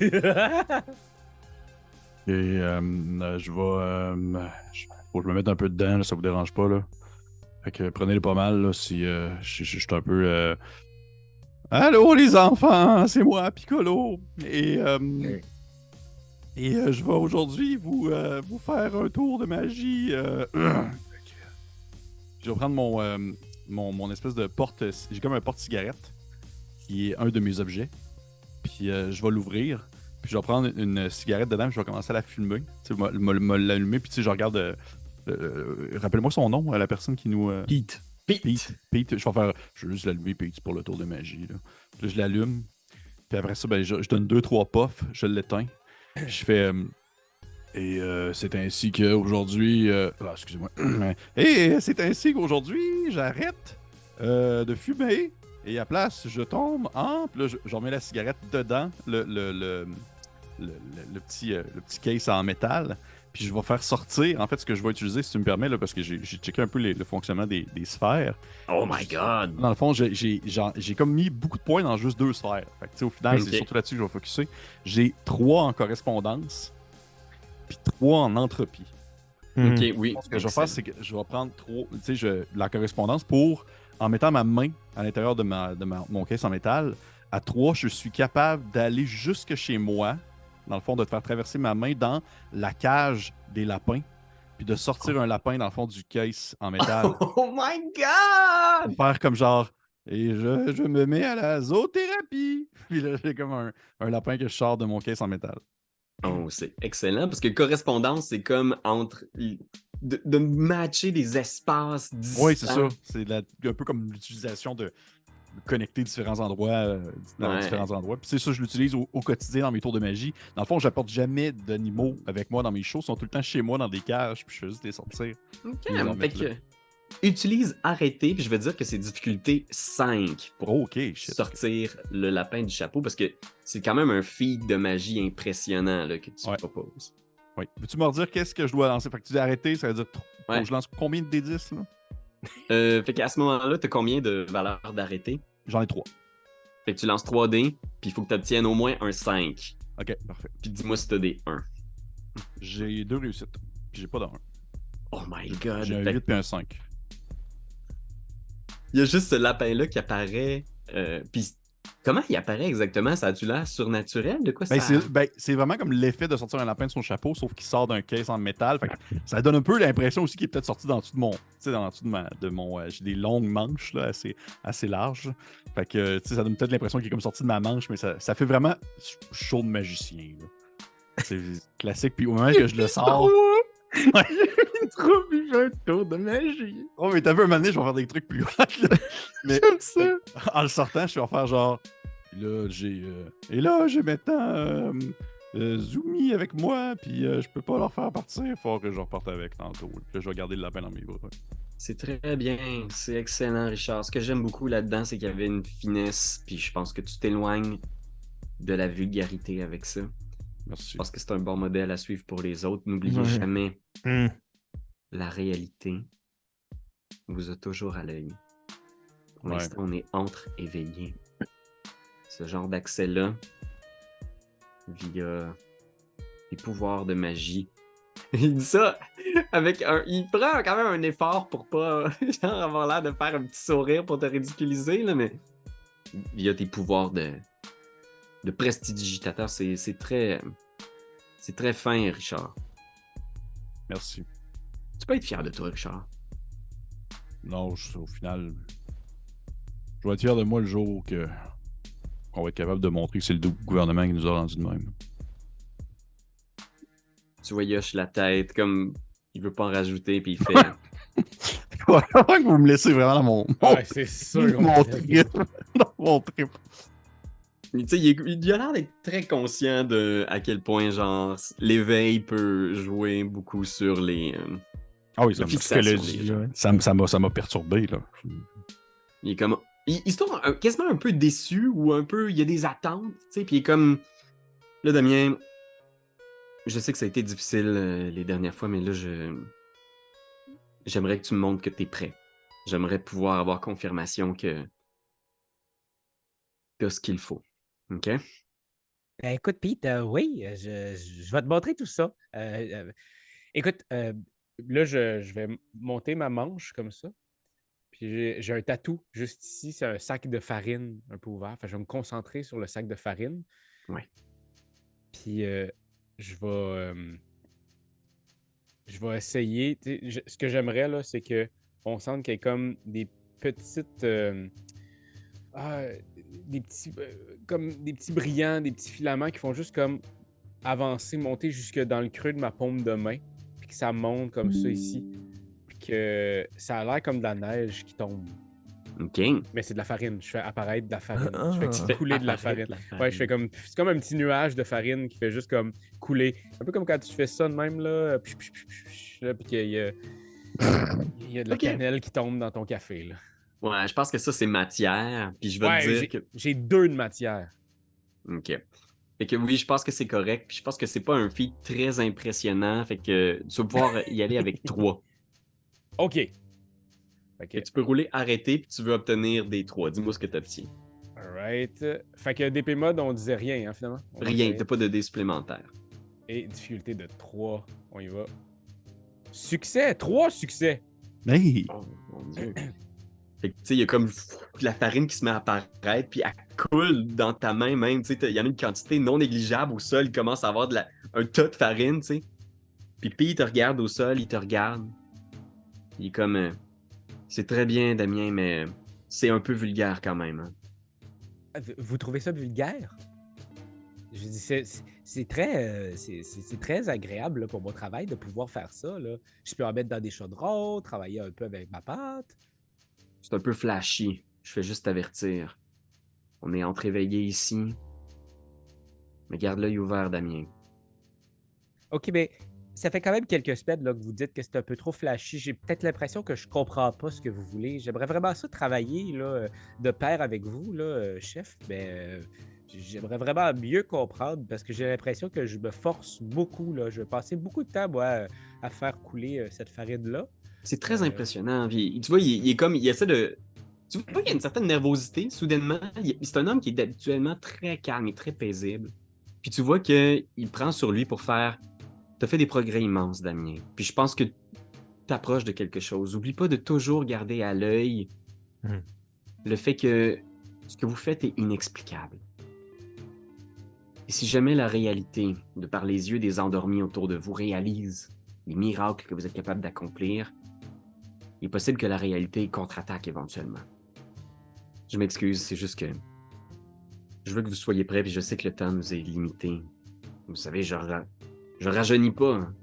je vais. Faut que je me mette un peu dedans, là, ça vous dérange pas, là. Fait que prenez-les pas mal, là, si je suis un peu. Allô, les enfants, c'est moi, Piccolo. Et je vais aujourd'hui vous faire un tour de magie. Je vais prendre mon espèce de porte. J'ai comme un porte-cigarette qui est un de mes objets. Puis je vais l'ouvrir. Puis je vais prendre une cigarette dedans. Puis je vais commencer à la fumer. Tu sais, me l'allumer. Puis tu sais, je regarde. Rappelle-moi son nom, la personne qui nous. Pete. Pete. Je vais juste l'allumer, Pete, pour le tour de magie. Là, je l'allume. Puis après ça, ben, je donne 2-3 puffs. Je l'éteins. Je fais. Et c'est ainsi qu'aujourd'hui. Excusez-moi. Et c'est ainsi qu'aujourd'hui, j'arrête de fumer. Et à place, je tombe en. Puis là, je remets la cigarette dedans, le petit case en métal. Puis je vais faire sortir. En fait, ce que je vais utiliser, si tu me permets, là, parce que j'ai checké un peu le fonctionnement des sphères. Oh my god. Dans le fond, j'ai comme mis beaucoup de points dans juste 2 sphères. Fait que, tu sais, au final, Ok. c'est surtout là-dessus que je vais focusser. J'ai 3 en correspondance, puis 3 en entropie. Mhm. Ok, oui. Ce que je vais faire, c'est que je vais prendre la correspondance pour, en mettant ma main à l'intérieur de mon caisse en métal, à 3, je suis capable d'aller jusque chez moi, dans le fond, de te faire traverser ma main dans la cage des lapins, puis de sortir un lapin dans le fond du caisse en métal. Oh my god! Faire comme genre, et je me mets à la zoothérapie. Puis là, j'ai comme un lapin que je sors de mon caisse en métal. Oh, c'est excellent parce que correspondance, c'est comme entre. De matcher des espaces distants. Oui, c'est ça. C'est un peu comme l'utilisation de connecter différents endroits dans Ouais. différents endroits. Puis c'est ça, je l'utilise au quotidien dans mes tours de magie. Dans le fond, j'apporte jamais d'animaux avec moi dans mes shows. Ils sont tout le temps chez moi dans des cages, puis je fais juste les sortir. Ok, les en fait mettre que. là. Utilise arrêter, puis je vais te dire que c'est difficulté 5 pour Oh, ok, shit. sortir le lapin du chapeau parce que c'est quand même un feat de magie impressionnant là, que tu Ouais. proposes. Oui. Veux-tu me redire qu'est-ce que je dois lancer? Fait que tu dis arrêter, ça veut dire faut Ouais. que je lance combien de D10 là? Fait qu'à ce moment-là, tu as combien de valeurs d'arrêter? J'en ai 3. Fait que tu lances 3 dés, puis il faut que tu obtiennes au moins un 5. Ok, parfait. Puis dis-moi si tu as des 1. J'ai 2 réussites. Puis j'ai pas d'un 1. Oh my god! J'ai un Fait 8 et un 5. il y a juste ce lapin-là qui apparaît. Puis comment il apparaît exactement? Ça a-tu l'air surnaturel? De quoi ça? C'est vraiment comme l'effet de sortir un lapin de son chapeau, sauf qu'il sort d'un caisse en métal. Fait que ça donne un peu l'impression aussi qu'il est peut-être sorti dans dessous de mon. Tu sais, dans dessous de mon. J'ai des longues manches là, assez larges. Fait que tu sais, ça donne peut-être l'impression qu'il est comme sorti de ma manche, mais ça fait vraiment show de magicien. Là. C'est classique. Puis au moment que je le sors. Ouais. J'ai trop vivre un tour de magie. Oh, mais t'as vu un moment donné, je vais faire des trucs plus hot. Là. Mais Comme ça. en le sortant, je vais faire genre. Et là, j'ai maintenant Zoomy avec moi, puis je peux pas leur faire partir. Il faut que je reparte avec tantôt. Puis là, je vais garder le lapin dans mes bras. C'est très bien, c'est excellent, Richard. Ce que j'aime beaucoup là-dedans, c'est qu'il y avait une finesse, puis je pense que tu t'éloignes de la vulgarité avec ça. Merci. Je pense que c'est un bon modèle à suivre pour les autres. N'oubliez Ouais. jamais, Hmm. la réalité vous a toujours à l'œil. Pour Ouais. l'instant, on est entre éveillés. Ce genre d'accès-là, via des pouvoirs de magie. Il dit ça avec un. Il prend quand même un effort pour pas genre avoir l'air de faire un petit sourire pour te ridiculiser, là, mais via tes pouvoirs de prestidigitateur, c'est très. C'est très fin, Richard. Merci. Tu peux être fier de toi, Richard. Non, au final, je vais être fier de moi le jour qu'on va être capable de montrer que c'est le gouvernement qui nous a rendu de même. Tu vois, il hoche la tête comme il veut pas en rajouter, puis il fait. Ouais, que vous me laissez vraiment dans mon Ouais, c'est sûr. mon trip. Dans mon trip. Mais tu sais, il a l'air d'être très conscient de à quel point, genre, l'éveil peut jouer beaucoup sur les. Ah oui, La fixation Psychologie, des gens. ouais. ça m'a perturbé, là. Il est comme. Il se trouve quasiment un peu déçu ou un peu. Il y a des attentes, tu sais, puis il est comme. Là, Damien, je sais que ça a été difficile les dernières fois, mais là, j'aimerais que tu me montres que t'es prêt. J'aimerais pouvoir avoir confirmation que t'as ce qu'il faut. OK? Écoute, Pete, oui, je vais te montrer tout ça. Écoute, là, je vais monter ma manche comme ça. Puis j'ai un tatou juste ici. C'est un sac de farine un peu ouvert. Fait que je vais me concentrer sur le sac de farine. Ouais. Puis je vais essayer. Ce que j'aimerais, là, c'est qu'on sente qu'il y ait comme des petites. Comme des petits brillants, des petits filaments qui font juste comme avancer, monter jusque dans le creux de ma paume de main, puis que ça monte comme ça ici, puis que ça a l'air comme de la neige qui tombe. OK. Mais c'est de la farine. Je fais apparaître de la farine. Ah. Je fais couler de la farine. Ouais, je fais comme. C'est comme un petit nuage de farine qui fait juste comme couler. Un peu comme quand tu fais ça de même, là, puis qu'il y a de la Ok. cannelle qui tombe dans ton café, là. Ouais, je pense que ça, c'est matière. Puis je vais te dire que. J'ai 2 de matière. OK. Fait que oui, je pense que c'est correct. Puis je pense que c'est pas un feat très impressionnant. Fait que tu vas pouvoir y aller avec 3. OK. Fait que, Et tu peux rouler arrêter, puis tu veux obtenir des 3. Dis-moi ce que tu obtiens. alright. Fait que DP mode, on disait rien, hein, finalement. On Rien, disait t'as pas de dés supplémentaires. Et difficulté de 3. On y va. Succès! 3 succès! Hey! Oh mon Dieu. Fait que, tu sais, il y a comme de la farine qui se met à apparaître, puis elle coule dans ta main même. Tu sais, il y en a une quantité non négligeable au sol. Il commence à avoir un tas de farine, tu sais. Puis il te regarde au sol, il te regarde. Il est comme... c'est très bien, Damien, mais c'est un peu vulgaire quand même. Hein. Vous trouvez ça vulgaire? Je dis, c'est très, c'est très agréable là, pour mon travail de pouvoir faire ça. Là. Je peux en mettre dans des chaudrons, travailler un peu avec ma pâte. C'est un peu flashy. Je fais juste t'avertir. On est entre-éveillés ici. Mais garde l'œil ouvert, Damien. OK, mais ça fait quand même quelques semaines là, que vous dites que c'est un peu trop flashy. J'ai peut-être l'impression que je comprends pas ce que vous voulez. J'aimerais vraiment ça travailler là, de pair avec vous, là, chef. Mais j'aimerais vraiment mieux comprendre parce que j'ai l'impression que je me force beaucoup. Là. Je vais passer beaucoup de temps, moi, à faire couler cette farine-là. C'est très impressionnant. Puis, tu vois, il est comme... Il essaie de... Tu vois qu'il y a une certaine nervosité, soudainement. C'est un homme qui est habituellement très calme et très paisible. Puis tu vois qu'il prend sur lui pour faire... T'as fait des progrès immenses, Damien. Puis je pense que t'approches de quelque chose. Oublie pas de toujours garder à l'œil le fait que ce que vous faites est inexplicable. Et si jamais la réalité, de par les yeux des endormis autour de vous, réalise les miracles que vous êtes capable d'accomplir, il est possible que la réalité contre-attaque éventuellement. Je m'excuse, c'est juste que je veux que vous soyez prêts, puis je sais que le temps nous est limité. Vous savez, je rajeunis pas. Hein.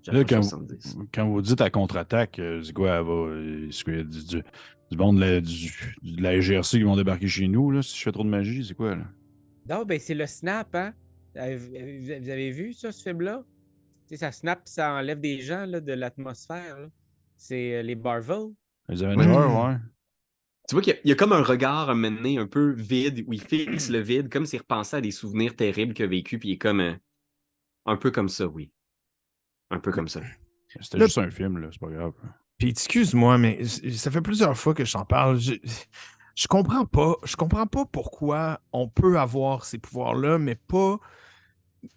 Là, J'approche 70. quand vous dites à contre-attaque, c'est quoi? Est-ce qu'il y a du bon de la GRC qui vont débarquer chez nous, là, si je fais trop de magie? C'est quoi, là? Non, ben c'est le snap, hein? Vous avez vu ça, ce film-là? Tu sais, ça snap, ça enlève des gens là, de l'atmosphère. Là. C'est les Marvel. Les Avengers, ouais. Tu vois qu'il y a comme un regard, un moment donné, un peu vide, où il fixe le vide, comme s'il repensait à des souvenirs terribles qu'il a vécu, puis il est comme... un peu comme ça, oui. Un peu comme ça. C'était juste un film, là, c'est pas grave. Puis excuse-moi, mais ça fait plusieurs fois que je t'en parle. Je comprends pas. Je comprends pas pourquoi on peut avoir ces pouvoirs-là, mais pas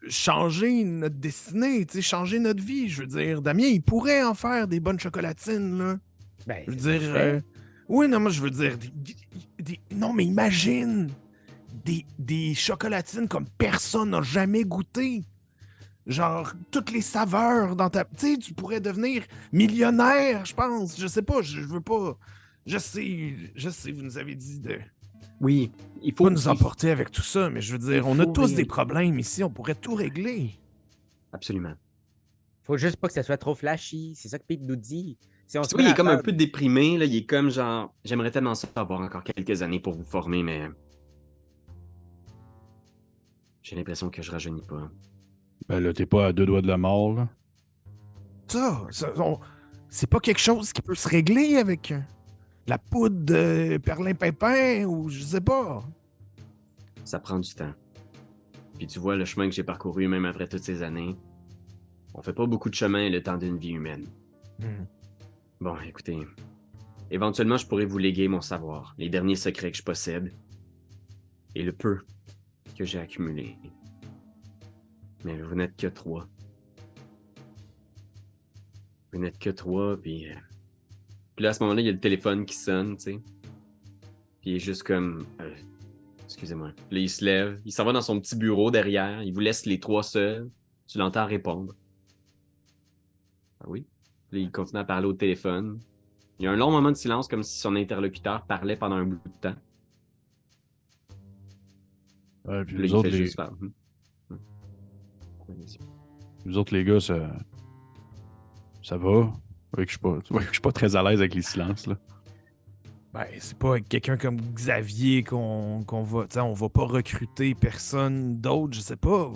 changer notre destinée, tu sais, changer notre vie. Je veux dire, Damien, il pourrait en faire des bonnes chocolatines, là. Ben, Je veux c'est ça que je dire, fais. oui, non, moi, je veux dire, non, mais imagine des chocolatines comme personne n'a jamais goûté. Genre, toutes les saveurs dans ta... Tu sais, tu pourrais devenir millionnaire, je pense. Je sais pas, je veux pas... Je sais, vous nous avez dit de Oui, il faut... pas nous emporter avec tout ça, mais je veux dire, on a faut tous des réaliser. problèmes ici, on pourrait tout régler. Absolument. Faut juste pas que ça soit trop flashy. C'est ça que Pete nous dit. Si on Puis se tu vois, il met est à comme un faire- peu déprimé, là. Il est comme genre... J'aimerais tellement ça avoir encore quelques années pour vous former, mais... J'ai l'impression que je rajeunis pas. Ben là, t'es pas à 2 doigts de la mort, là. C'est pas quelque chose qui peut se régler avec la poudre de perlimpinpin ou je sais pas. Ça prend du temps. Puis tu vois le chemin que j'ai parcouru, même après toutes ces années. On fait pas beaucoup de chemin le temps d'une vie humaine. Bon, écoutez... Éventuellement, je pourrais vous léguer mon savoir, les derniers secrets que je possède, et le peu que j'ai accumulé. Mais vous n'êtes que 3. Vous n'êtes que 3, puis là, à ce moment-là, il y a le téléphone qui sonne, tu sais. Puis il est juste comme... excusez-moi. Là, il se lève, il s'en va dans son petit bureau derrière, il vous laisse les 3 seuls. Tu l'entends répondre. Ah oui? Là, il continue à parler au téléphone. Il y a un long moment de silence, comme si son interlocuteur parlait pendant un bout de temps. Ouais, puis Puis là, nous il autres, fait les... juste faire... Nous autres, les gars, ça va. Ouais, que je suis pas très à l'aise avec les silences, là. Ben, c'est pas avec quelqu'un comme Xavier qu'on va... Tu sais, on va pas recruter personne d'autre, je sais pas.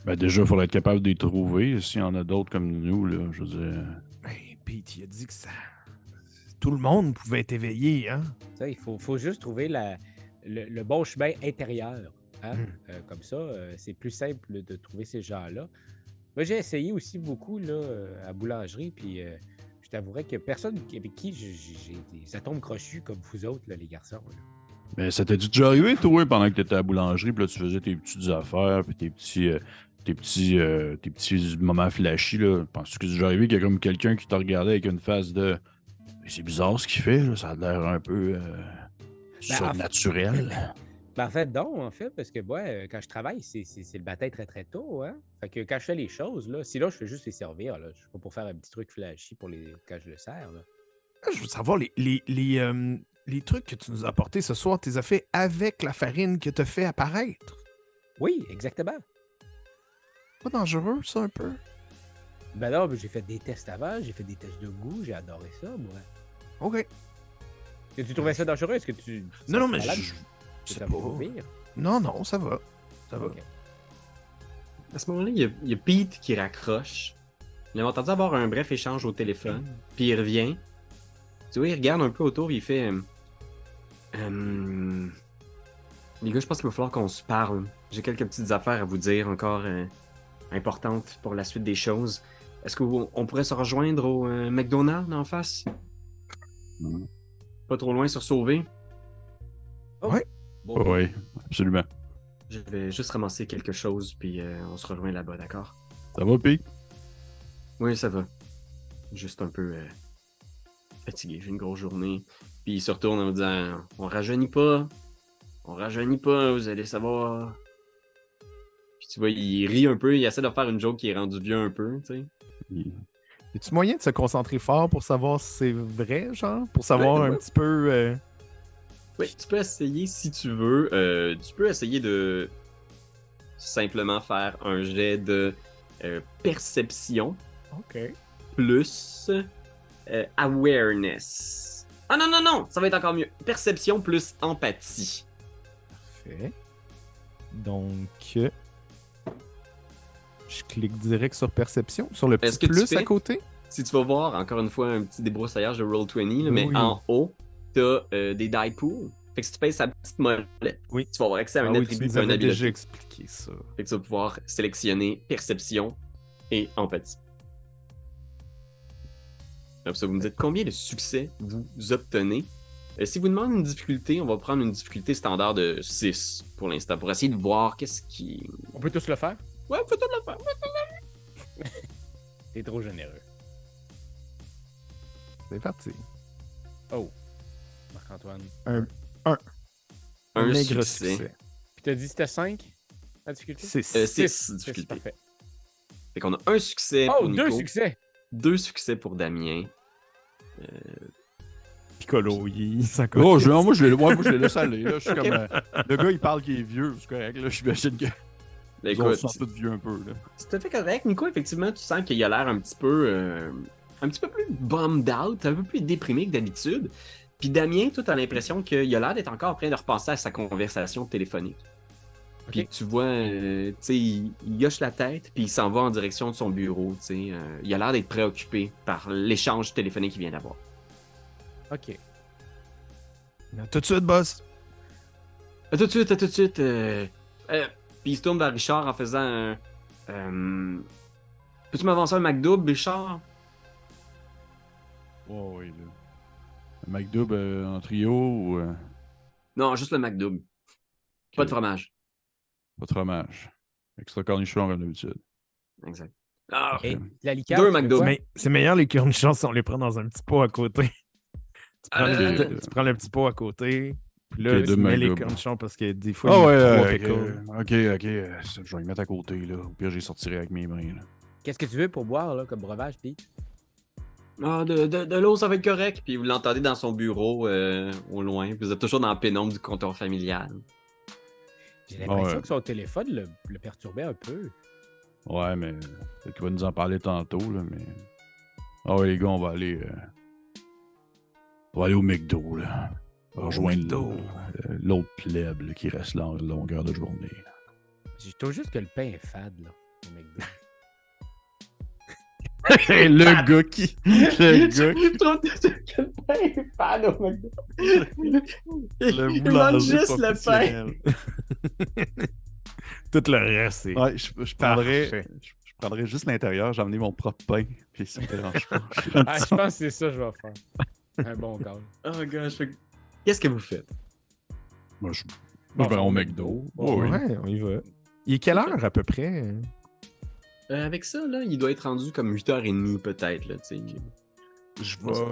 Ben déjà, il faudrait être capable de les trouver. S'il y en a d'autres comme nous, là, je veux dire... Ben, Pete, il a dit que ça... Tout le monde pouvait être éveillé, hein? Ça, il faut juste trouver le bon chemin intérieur. Hein? Comme ça, c'est plus simple de trouver ces gens-là. Moi, j'ai essayé aussi beaucoup là, à boulangerie, puis je t'avouerais que personne avec qui j'ai des atomes crochus comme vous autres, là, les garçons. Là. Mais ça t'est déjà arrivé, toi, pendant que t'étais à la boulangerie, puis là, tu faisais tes petites affaires, puis tes tes petits moments flashy, là. Penses-tu que c'est déjà arrivé qu'il y a comme quelqu'un qui t'a regardé avec une face de « C'est bizarre ce qu'il fait, là, ça a l'air un peu surnaturel. » En fait, non, en fait, parce que moi, quand je travaille, c'est le matin très très tôt, hein. Fait que quand je fais les choses, là, sinon je fais juste les servir, là. Je suis pas pour faire un petit truc flashy quand je le sers, là. Je veux savoir, les trucs que tu nous as apportés ce soir, tu les as fait avec la farine que tu as fait apparaître. Oui, exactement. Pas dangereux, ça, un peu? Ben non, mais j'ai fait des tests avant, j'ai fait des tests de goût, j'ai adoré ça, moi. OK. Est-ce que tu trouvais ça dangereux? Est-ce que tu... Non, mais malade? je C'est sais un pas. peu pire. Non, ça va. Ça va. Ok. À ce moment-là, il y a Pete qui raccroche. Il a entendu avoir un bref échange au téléphone. Puis il revient. Tu vois, il regarde un peu autour. Il fait... Les gars, je pense qu'il va falloir qu'on se parle. J'ai quelques petites affaires à vous dire encore importantes pour la suite des choses. Est-ce qu'on pourrait se rejoindre au McDonald's en face? Pas trop loin sur Sauvé? Ouais. Bon, Oui, absolument. Je vais juste ramasser quelque chose, puis on se rejoint là-bas, d'accord? Ça va, Pete? Oui, ça va. Juste un peu fatigué. J'ai une grosse journée. Puis il se retourne en me disant on rajeunit pas, vous allez savoir. Puis tu vois, il rit un peu, il essaie de faire une joke qui est rendue vieux un peu, tu sais. Y a-tu moyen de se concentrer fort pour savoir si c'est vrai, genre? Pour savoir un petit peu... Oui, tu peux essayer si tu veux. Tu peux essayer de simplement faire un jet de perception OK. plus awareness. Ah non, ça va être encore mieux. Perception plus empathie. Parfait. Donc... Je clique direct sur perception, sur le Est-ce petit que tu plus à fais? côté. Si tu vas voir, encore une fois, un petit débroussaillage de Roll20, là, mais Oui. en haut, t'as des die pools. Fait que si tu payes sa petite molette, Oui. tu vas avoir accès à un Ah oui, tu attribut nous et un avais habileté. déjà expliqué ça. Fait que tu vas pouvoir sélectionner perception et empathie. Comme ça, vous me dites combien de succès vous obtenez. Si vous demandez une difficulté, on va prendre une difficulté standard de 6 pour l'instant, pour essayer de voir qu'est-ce qui... on peut tous le faire? Ouais, faut tout le faire. T'es trop généreux. C'est parti. Oh. Marc-Antoine. Un maigre succès. Puis t'as dit que c'était 5 la difficulté? 6. 6 Six, difficultés. parfait. Fait qu'on a un succès Oh, pour Nico, 2 succès! 2 succès pour Damien. Piccolo, il s'en Oh, moi, je l'ai laissé aller. Là. Je suis comme. Le gars, il parle qu'il est vieux, c'est correct. Là. J'imagine que. Ben, Ils ont écoute, tous vieux un peu. Là. c'est tout à fait correct. Nico, effectivement, tu sens qu'il a l'air un petit peu plus bummed out, un peu plus déprimé que d'habitude. Puis Damien, toi, t'as l'impression qu'il a l'air d'être encore en train de repenser à sa conversation téléphonique. Puis tu vois, tu sais, il hoche la tête, puis il s'en va en direction de son bureau, tu sais. Il a l'air d'être préoccupé par l'échange téléphonique qu'il vient d'avoir. Ok. Tout de suite, boss. À tout de suite. Puis il se tourne vers Richard en faisant peux-tu m'avancer un McDouble, Richard? Oh, oui, là. Un McDouble en trio ou. Non, juste le McDouble. Pas de fromage. Pas de fromage. Extra cornichon comme d'habitude. Exact. Ah, Et la liqueur. Deux tu fais McDo. quoi? Mais c'est meilleur les cornichons si on les prend dans un petit pot à côté. Tu prends, Ok. tu prends le petit pot à côté, puis là, Ok, deux tu mets les McDouble. cornichons parce que des fois, Ah il y a ouais, trois pickles. ok. Je vais les mettre à côté, là. Au pire, j'y sortirai avec mes mains, là. Qu'est-ce que tu veux pour boire là, comme breuvage, Pete? Ah, de l'eau, ça va être correct. Puis vous l'entendez dans son bureau au loin. Vous êtes toujours dans la pénombre du comptoir familial. J'ai l'impression Ouais. que son téléphone le perturbait un peu. Ouais, mais peut-être qu'il va nous en parler tantôt, là, mais... Ah ouais, les gars, on va aller au McDo, là. Rejoindre McDo. l'autre plèbe là, qui reste là en longueur de journée. là. Je trouve juste que le pain est fade, là, au McDo. Le gars qui... Le gars qui... Je trouve que le pain est fan au McDo. Le Il manque boulanger juste le pain. professionnel. Tout le reste, c'est... Ouais, je prendrais juste l'intérieur, j'ai emmené mon propre pain, puis ça me dérange pas. Ah, je pense que c'est ça que je vais faire. Un bon call. Oh gosh. Qu'est-ce que vous faites? Moi, je vais au McDo. Bon, oui. Ouais, on y va. Il est quelle heure à peu près? Avec ça, là, il doit être rendu comme 8h30 peut-être, là, tu sais.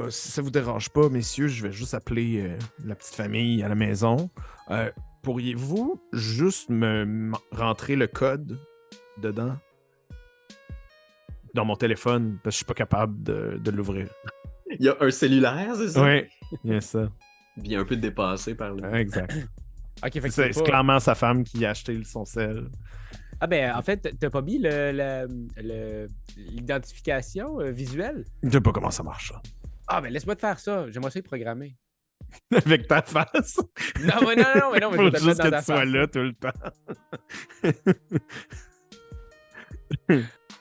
Si ça vous dérange pas, messieurs, je vais juste appeler la petite famille à la maison. Pourriez-vous juste me rentrer le code dedans? Dans mon téléphone, parce que je suis pas capable de l'ouvrir. Il y a un cellulaire, c'est ça? Oui, il y a ça. Il est un peu dépassé par là. Exact. Ok, fait que C'est pas- clairement sa femme qui a acheté son sel. Ah ben, en fait, t'as pas mis l'identification visuelle? Je sais pas comment ça marche, ça. Ah ben, laisse-moi te faire ça. J'aimerais ça y programmer. Avec ta face. Non, mais non, mais je Faut vais te le juste mettre que dans ta tu sois face. là tout le temps.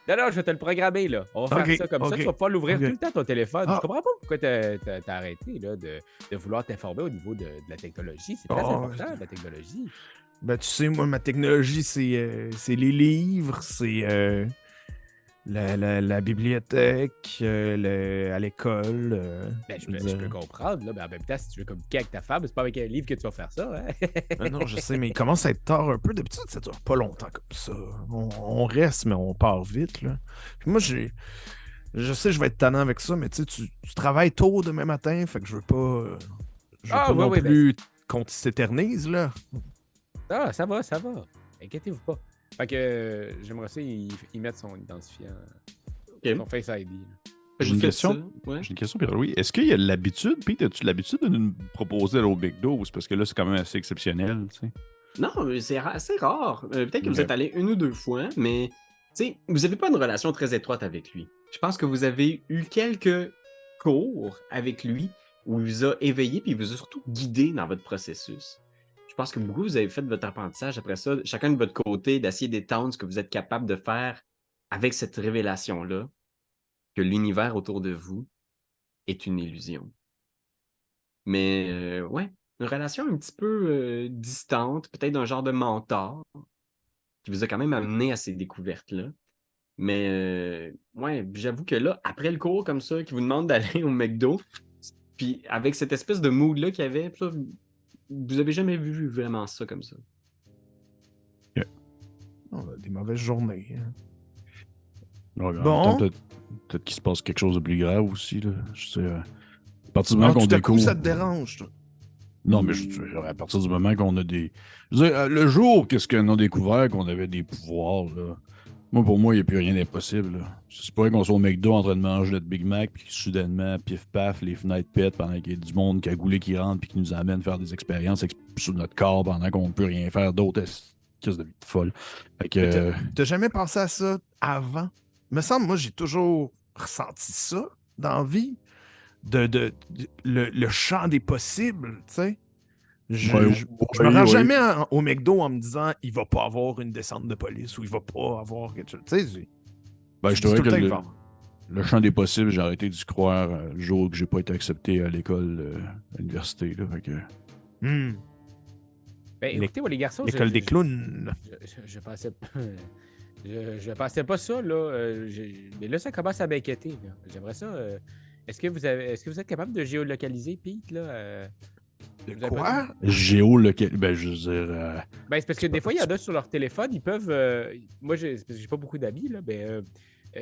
Non, je vais te le programmer, là. On va Ok, faire ça comme ça. ok. Tu vas pouvoir l'ouvrir Ok. tout le temps, ton téléphone. Ah. Je comprends pas pourquoi t'as arrêté, là, de vouloir t'informer au niveau de la technologie. C'est très Oh, important, la technologie. Ben, tu sais, moi, ma technologie, c'est les livres, c'est la bibliothèque, à l'école. Ben, je veux je dire. peux comprendre, là, mais en même temps, si tu veux communiquer avec ta femme, c'est pas avec un livre que tu vas faire ça, hein? Ben non, je sais, mais il commence à être tard un peu. D'habitude, ça dure pas longtemps comme ça. On reste, mais on part vite, là. Puis moi, je sais, je vais être tannant avec ça, mais tu sais, tu travailles tôt demain matin, fait que je veux pas Ah, non ouais, plus qu'on s'éternise, là. Ah, ça va. Inquiétez-vous pas. Fait que j'aimerais ça, ils mettent son identifiant, Ok. son Face ID. là. J'ai Vous une faites question. ça, ouais. J'ai une question, Pierre-Louis. Est-ce qu'il y a l'habitude, Pete, as-tu l'habitude de nous proposer au Big Dose? Parce que là, c'est quand même assez exceptionnel, tu sais. Non, mais c'est assez rare. Peut-être que vous Ok. êtes allé une ou deux fois, mais tu sais, vous n'avez pas une relation très étroite avec lui. Je pense que vous avez eu quelques cours avec lui où il vous a éveillé puis il vous a surtout guidé dans votre processus. Je pense que beaucoup, vous avez fait votre apprentissage après ça, chacun de votre côté, d'essayer d'étendre ce que vous êtes capable de faire avec cette révélation-là, que l'univers autour de vous est une illusion. Mais ouais, une relation un petit peu distante, peut-être d'un genre de mentor, qui vous a quand même amené à ces découvertes-là. Mais ouais, j'avoue que là, après le cours comme ça, qui vous demande d'aller au McDo, puis avec cette espèce de mood-là qu'il y avait, puis là, vous avez jamais vu vraiment ça comme ça. On a des mauvaises journées. Hein. Ouais, Bon. en même temps, peut-être qu'il se passe quelque chose de plus grave aussi, là. Je sais, à partir du moment Ah, qu'on tout à coup, découvre... ça te dérange, toi. Non, mais à partir du moment qu'on a des... Je veux dire, le jour qu'est-ce qu'on a découvert qu'on avait des pouvoirs, là, pour moi, il n'y a plus rien d'impossible. Là. C'est pas vrai qu'on soit au McDo en train de manger notre Big Mac, puis soudainement, pif-paf, les fenêtres pètent pendant qu'il y a du monde cagoulé qui rentre, puis qui nous amène faire des expériences sur notre corps pendant qu'on ne peut rien faire d'autre. Qu'est-ce de vie folle. Fait que, Mais t'as jamais pensé à ça avant? Me semble, moi, j'ai toujours ressenti ça dans la vie. Le champ des possibles, tu sais. Je me rends jamais au McDo en me disant il va pas avoir une descente de police ou il va pas avoir quelque chose. Tu sais, ben, je dis te dirais tout le temps que qu'il va. le champ des possibles, j'ai arrêté d'y croire le jour que j'ai pas été accepté à l'école, à l'université. Là, fait que... Hmm, Ben, écoutez, moi, les garçons, L'école des clowns. je pensais pas... Je pensais pas ça, là. Mais là, ça commence à m'inquiéter. Là. J'aimerais ça... Est-ce que vous êtes capable de géolocaliser, Pete, là? De Vous avez quoi? pas Géolocal... Ben, je veux dire... Ben, c'est parce que des fois, il y en a sur leur téléphone, ils peuvent... moi, parce que j'ai pas beaucoup d'amis, là, mais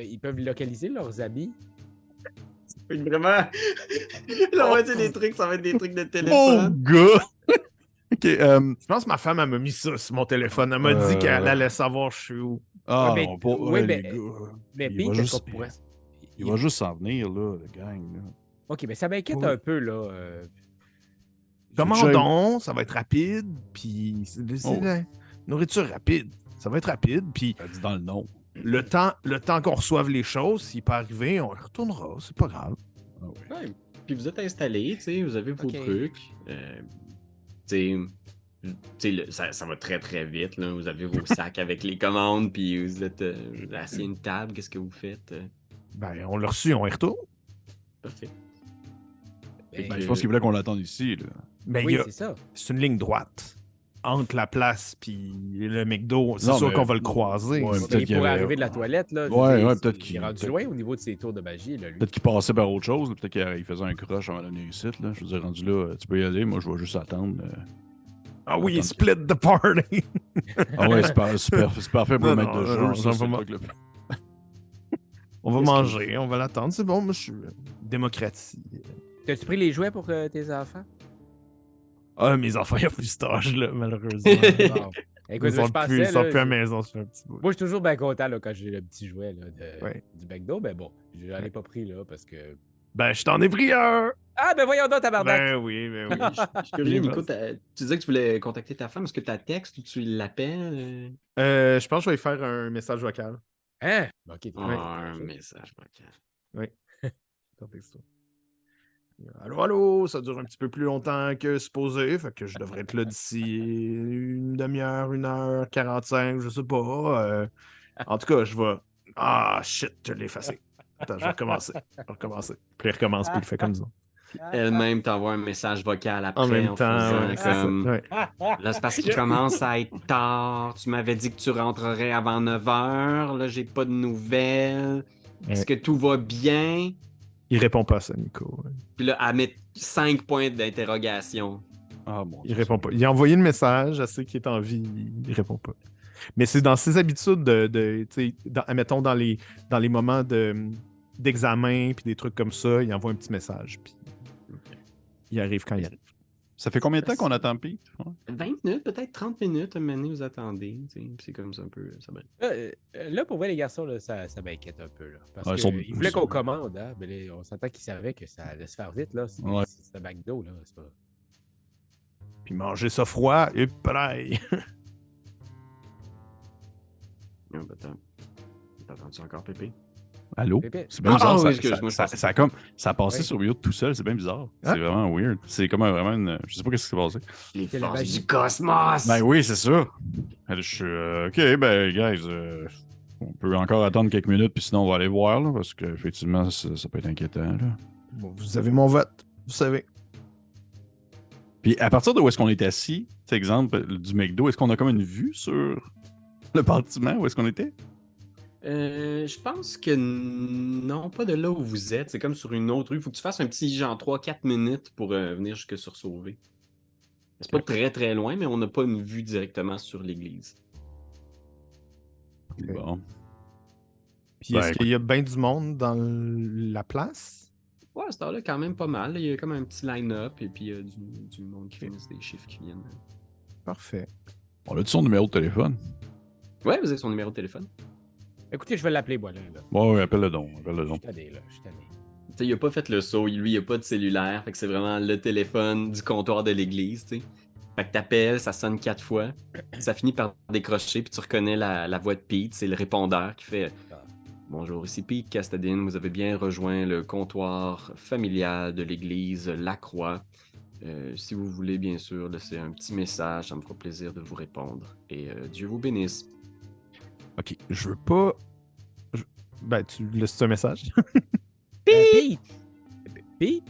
ils peuvent localiser leurs amis. Vraiment, la moitié des trucs, ça va être des trucs de Oh, téléphone. gars! OK, Je pense que ma femme, elle m'a mis ça sur mon téléphone. Elle m'a dit qu'elle allait savoir je suis où. Ah, Ouais, mais- non, pas... ouais, ouais, mais- les gars. Mais Il Pete, va est-ce juste- qu'on pourrait... Il va juste s'en venir, là, le gang. Là. OK, mais ça m'inquiète Oui. un peu, là. Comment J'ai- donc? Ça va être rapide. Puis c'est Oh. la nourriture rapide. Ça va être rapide. Puis Ça dit dans le nom. le temps qu'on reçoive les choses, s'il peut arriver, on y retournera. C'est pas grave. Ah ouais. Ouais, puis vous êtes installé, tu sais, vous avez vos Ok. trucs. Tu sais, ça va très très vite. Là. Vous avez vos sacs avec les commandes, puis vous êtes assis à une table. Qu'est-ce que vous faites? Ben, on l'a reçu, on y retourne. Parfait. Ben, Ben, je pense qu'il voulait qu'on l'attende ici. Là. Mais oui, il y a- c'est ça. c'est une ligne droite. Entre la place puis le McDo, c'est Non, sûr mais- qu'on va le croiser. Ouais, C'est- peut-être Il qu'il y pourrait avait- arriver de la toilette, là. Ouais, Je veux ouais, dire, peut-être il qu'il- est rendu peut-être- loin au niveau de ses tours de magie, là, lui. Peut-être qu'il passait par autre chose. Là. Peut-être qu'il faisait un crush avant de venir ici. Là. Je veux dire, rendu là, tu peux y aller. Moi, je vais juste attendre. Ah oui, Attends. split the party. Ah ouais, c'est parfait pour Non, le mettre de non, jeu. non, Ça, non, c'est le vraiment. truc le plus- On va Qu'est-ce manger, on va l'attendre. C'est bon, moi, je suis démocratie. T'as-tu pris les jouets pour tes enfants? Ah, mes enfants, il n'y a plus cet âge-là, malheureusement. Bon. Ils Écoute, sont je pensais. plus, ils sont là, plus à la maison, ça fait un petit bout. Moi, je suis toujours bien content là, quand j'ai le petit jouet là, Ouais. du McDo, mais bon, je n'en ai pas pris là parce que. Ben, je t'en ai pris un! Ah, ben voyons donc, tabarnak! Ben oui, ben oui. Je suis curieux, Nico, tu disais que tu voulais contacter ta femme. Est-ce que tu textes ou tu l'appelles? Je pense que je vais faire un message vocal. Hein? Ok, t'es Un message vocal. Oui. Contexto. Allô, allô, ça dure un petit peu plus longtemps que supposé, fait que je devrais être là d'ici une demi-heure, 1h45, je sais pas. En tout cas, je vais. Ah, shit, je l'ai effacé. Attends, je vais recommencer. Puis il recommence, puis il fait comme ça. Elle-même t'envoie un message vocal après En même temps, faisant ouais, c'est ça. comme... Ouais. Là, c'est parce qu'il commence à être tard. Tu m'avais dit que tu rentrerais avant 9h. Là, j'ai pas de nouvelles. Est-ce Ouais. que tout va bien? Il répond pas à ça, Nico. Ouais. Puis là, elle met 5 points d'interrogation. Ah, bon. Il répond pas. Il a envoyé le message, elle sait qu'il est en vie, il répond pas. Mais c'est dans ses habitudes tu sais, admettons, dans les moments d'examen puis des trucs comme ça, il envoie un petit message. Puis il arrive quand il arrive. Ça fait combien de temps qu'on attend Pete? Ouais. 20 minutes, peut-être 30 minutes, à un moment donné, vous attendez. Tu sais, puis c'est comme ça un peu... Ça va. Là, pour vrai, les garçons, là, ça m'inquiète un peu. Là, parce Ouais, qu'ils voulaient qu'on commande. Hein, mais là, on s'entend qu'ils savaient que ça allait se faire vite. Là. C'est un McDo. Là, c'est pas... Puis manger ça froid, et pareil. T'entends-tu encore, Pépé? Allô? Pépé. C'est bien bizarre. oui, ça- excuse-moi, ça, je pensais- ça a passé Oui. sur mute tout seul. C'est bien bizarre. Hein? C'est vraiment weird. C'est comme vraiment une. Je sais pas qu'est-ce qui s'est passé. Les C'est la forces magie. du cosmos! Ben oui, c'est ça. Je suis. Ok, ben, guys. On peut encore attendre quelques minutes, puis sinon, on va aller voir, là, parce qu'effectivement, ça peut être inquiétant. Là. Bon, vous avez mon vote, vous savez. Puis à partir de où est-ce qu'on est assis, cet exemple du McDo, est-ce qu'on a comme une vue sur le bâtiment où est-ce qu'on était? Je pense que non, pas de là où vous êtes. C'est comme sur une autre rue. Il faut que tu fasses un petit genre 3-4 minutes pour venir jusque sur Sauvé. C'est pas très très loin, mais on n'a pas une vue directement sur l'église. Ok. Bon. Puis Ben, est-ce qu'il y a bien du monde dans la place? Ouais, à cette heure-là, quand même pas mal. Il y a comme un petit line-up et puis il y a du monde qui finissent des chiffres qui viennent. Parfait. On a-tu son numéro de téléphone? Ouais, vous avez son numéro de téléphone. Écoutez, je vais l'appeler, moi. Là. Ouais, appelle-le donc. Je suis tanné, là. Je suis tanné. Tu sais, il a pas fait le saut, lui, il a pas de cellulaire, fait que c'est vraiment le téléphone du comptoir de l'église, tu sais. Fait que t'appelles, ça sonne 4 fois, ça finit par décrocher, puis tu reconnais la voix de Pete, c'est le répondeur qui fait « Bonjour, ici Pete Castadine, vous avez bien rejoint le comptoir familial de l'église La Croix. Si vous voulez, bien sûr, laisser un petit message, ça me fera plaisir de vous répondre. Et Dieu vous bénisse. » Ok, je veux pas. Ben, tu laisses un message? Pete! Pete?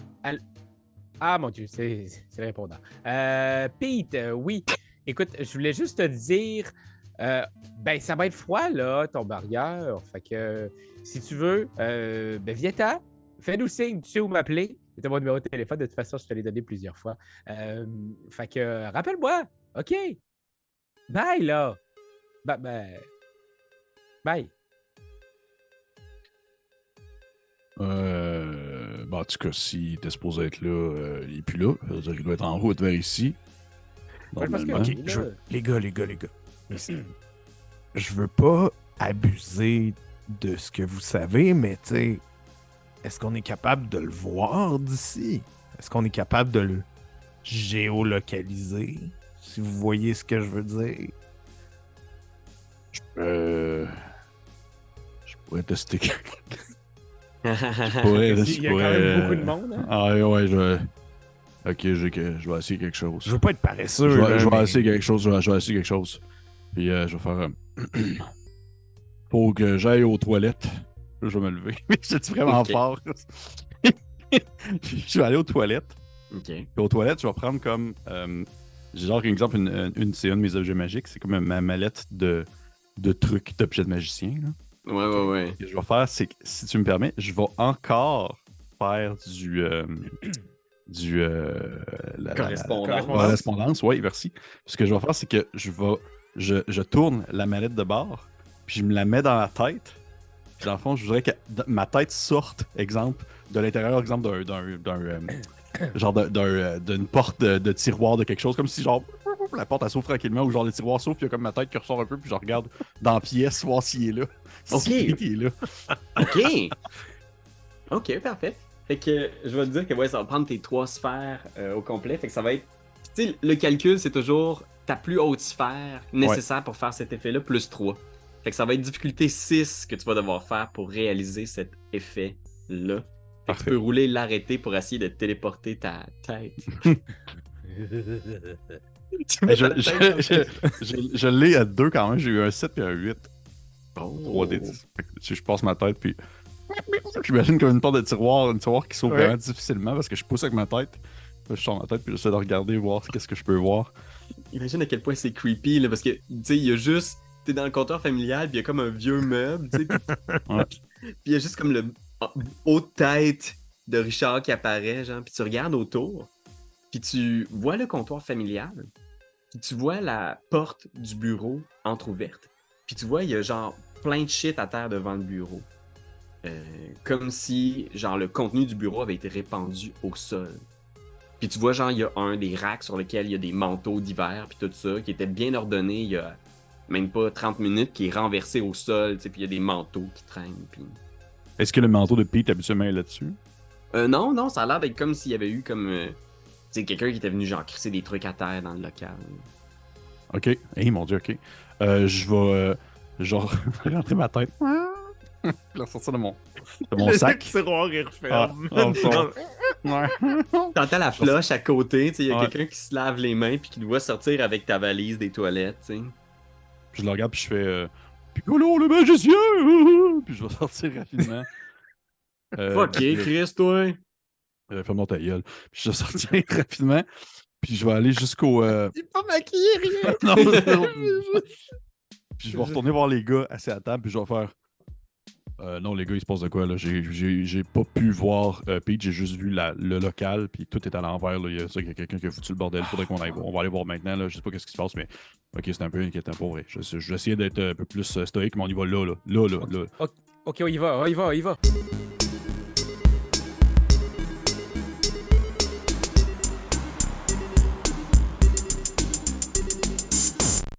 Ah, mon Dieu, c'est le répondant. Pete, oui. Écoute, je voulais juste te dire, ben, ça va être froid, là, ton barrière. Fait que, si tu veux, ben, viens-t'en. Fais-nous signe, tu sais où m'appeler. C'est mon numéro de téléphone, de toute façon, je te l'ai donné plusieurs fois. Fait que, rappelle-moi. OK. Bye, là. Bye. En tout cas, s'il était supposé être là, il est plus là. Ça veut dire qu'il doit être en route vers ici. Ouais, parce que- Normalement. Ok, les gars. Je veux pas abuser de ce que vous savez, mais tu sais, est-ce qu'on est capable de le voir d'ici? Est-ce qu'on est capable de le géolocaliser? Si vous voyez ce que je veux dire. Je pourrais tester. Il y a quand même beaucoup de monde. Hein? Ah ouais, Ok, je vais essayer quelque chose. Je veux pas être paresseux. Je là, vais mais- essayer quelque chose. Je vais essayer quelque chose. Puis je vais faire. Faut que j'aille aux toilettes. Là, je vais me lever. Je suis vraiment Ok. fort. Je vais aller aux toilettes. OK. Puis aux toilettes, je vais prendre comme. J'ai genre, par exemple, c'est un de mes objets magiques. C'est comme ma mallette de trucs d'objets de magicien. Là. Ouais. Ce que je vais faire, c'est que, si tu me permets, je vais encore faire la correspondance, oui, merci. Ce que je vais faire, c'est que je tourne la mallette de bord, puis je me la mets dans la tête, Puis dans le fond, je voudrais que ma tête sorte, exemple, de l'intérieur, exemple, d'une porte de tiroir de quelque chose, comme si genre la porte elle s'ouvre tranquillement ou genre le tiroir s'ouvre, puis il y a comme ma tête qui ressort un peu, puis je regarde dans la pièce voir s'il est là. Ok. S'il est là. OK! OK, parfait. Fait que je vais te dire que ouais, ça va prendre tes 3 sphères au complet. Fait que ça va être. Tu sais, le calcul, c'est toujours ta plus haute sphère nécessaire pour faire cet effet-là, plus 3. Fait que ça va être difficulté 6 que tu vas devoir faire pour réaliser cet effet-là. Fait que tu peux rouler l'arrêter pour essayer de téléporter ta tête. Je l'ai à 2 quand même, j'ai eu un 7 et un 8. Oh. 3D10. Fait que, je passe ma tête, puis j'imagine comme une porte de tiroir, qui s'ouvre vraiment difficilement parce que je pousse avec ma tête. Là, je sors ma tête, puis j'essaie de regarder, voir qu'est-ce que je peux voir. Imagine à quel point c'est creepy, là, parce que, tu sais, il y a juste. T'es dans le comptoir familial, puis il y a comme un vieux meuble, tu sais. Puis il y a juste comme le haute tête de Richard qui apparaît, genre. Puis tu regardes autour, puis tu vois le comptoir familial, puis tu vois la porte du bureau entrouverte. Puis tu vois, il y a genre plein de shit à terre devant le bureau. Comme si, genre, le contenu du bureau avait été répandu au sol. Puis tu vois, genre, il y a un des racks sur lesquels il y a des manteaux d'hiver, puis tout ça, qui était bien ordonné il y a même pas 30 minutes, qui est renversé au sol, tu sais, puis il y a des manteaux qui traînent, puis... Est-ce que le manteau de Pete habituellement est là-dessus? Non, ça a l'air d'être comme s'il y avait eu comme... tu sais, quelqu'un qui était venu, genre, crisser des trucs à terre dans le local. Ok. Hey, mon Dieu, ok. Je vais, genre, rentrer ma tête. Je vais sortir de mon sac. Le tiroir est referme. Ouais. T'entends la floche à côté, tu sais, il y a quelqu'un qui se lave les mains puis qui doit sortir avec ta valise des toilettes, tu sais. Je le regarde, puis je fais Piccolo, le magicien! Puis je vais sortir rapidement. Fuck, Chris, toi! Ferme ta gueule. Puis je vais sortir rapidement, puis je vais aller jusqu'au... Il est pas maquillé, rien! non. Puis je vais retourner voir les gars assis à table, puis je vais faire... non, les gars, il se passe de quoi, là? J'ai pas pu voir Pete, j'ai juste vu le local, puis tout est à l'envers, là. Il y a quelqu'un qui a foutu le bordel, faudrait qu'on aille voir. On va aller voir maintenant, là. Je sais pas qu'est-ce qui se passe, mais... Ok, c'est un peu inquiétant pour vrai. Je vais essayer d'être un peu plus stoïque, mais on y va là. Ok, on y va.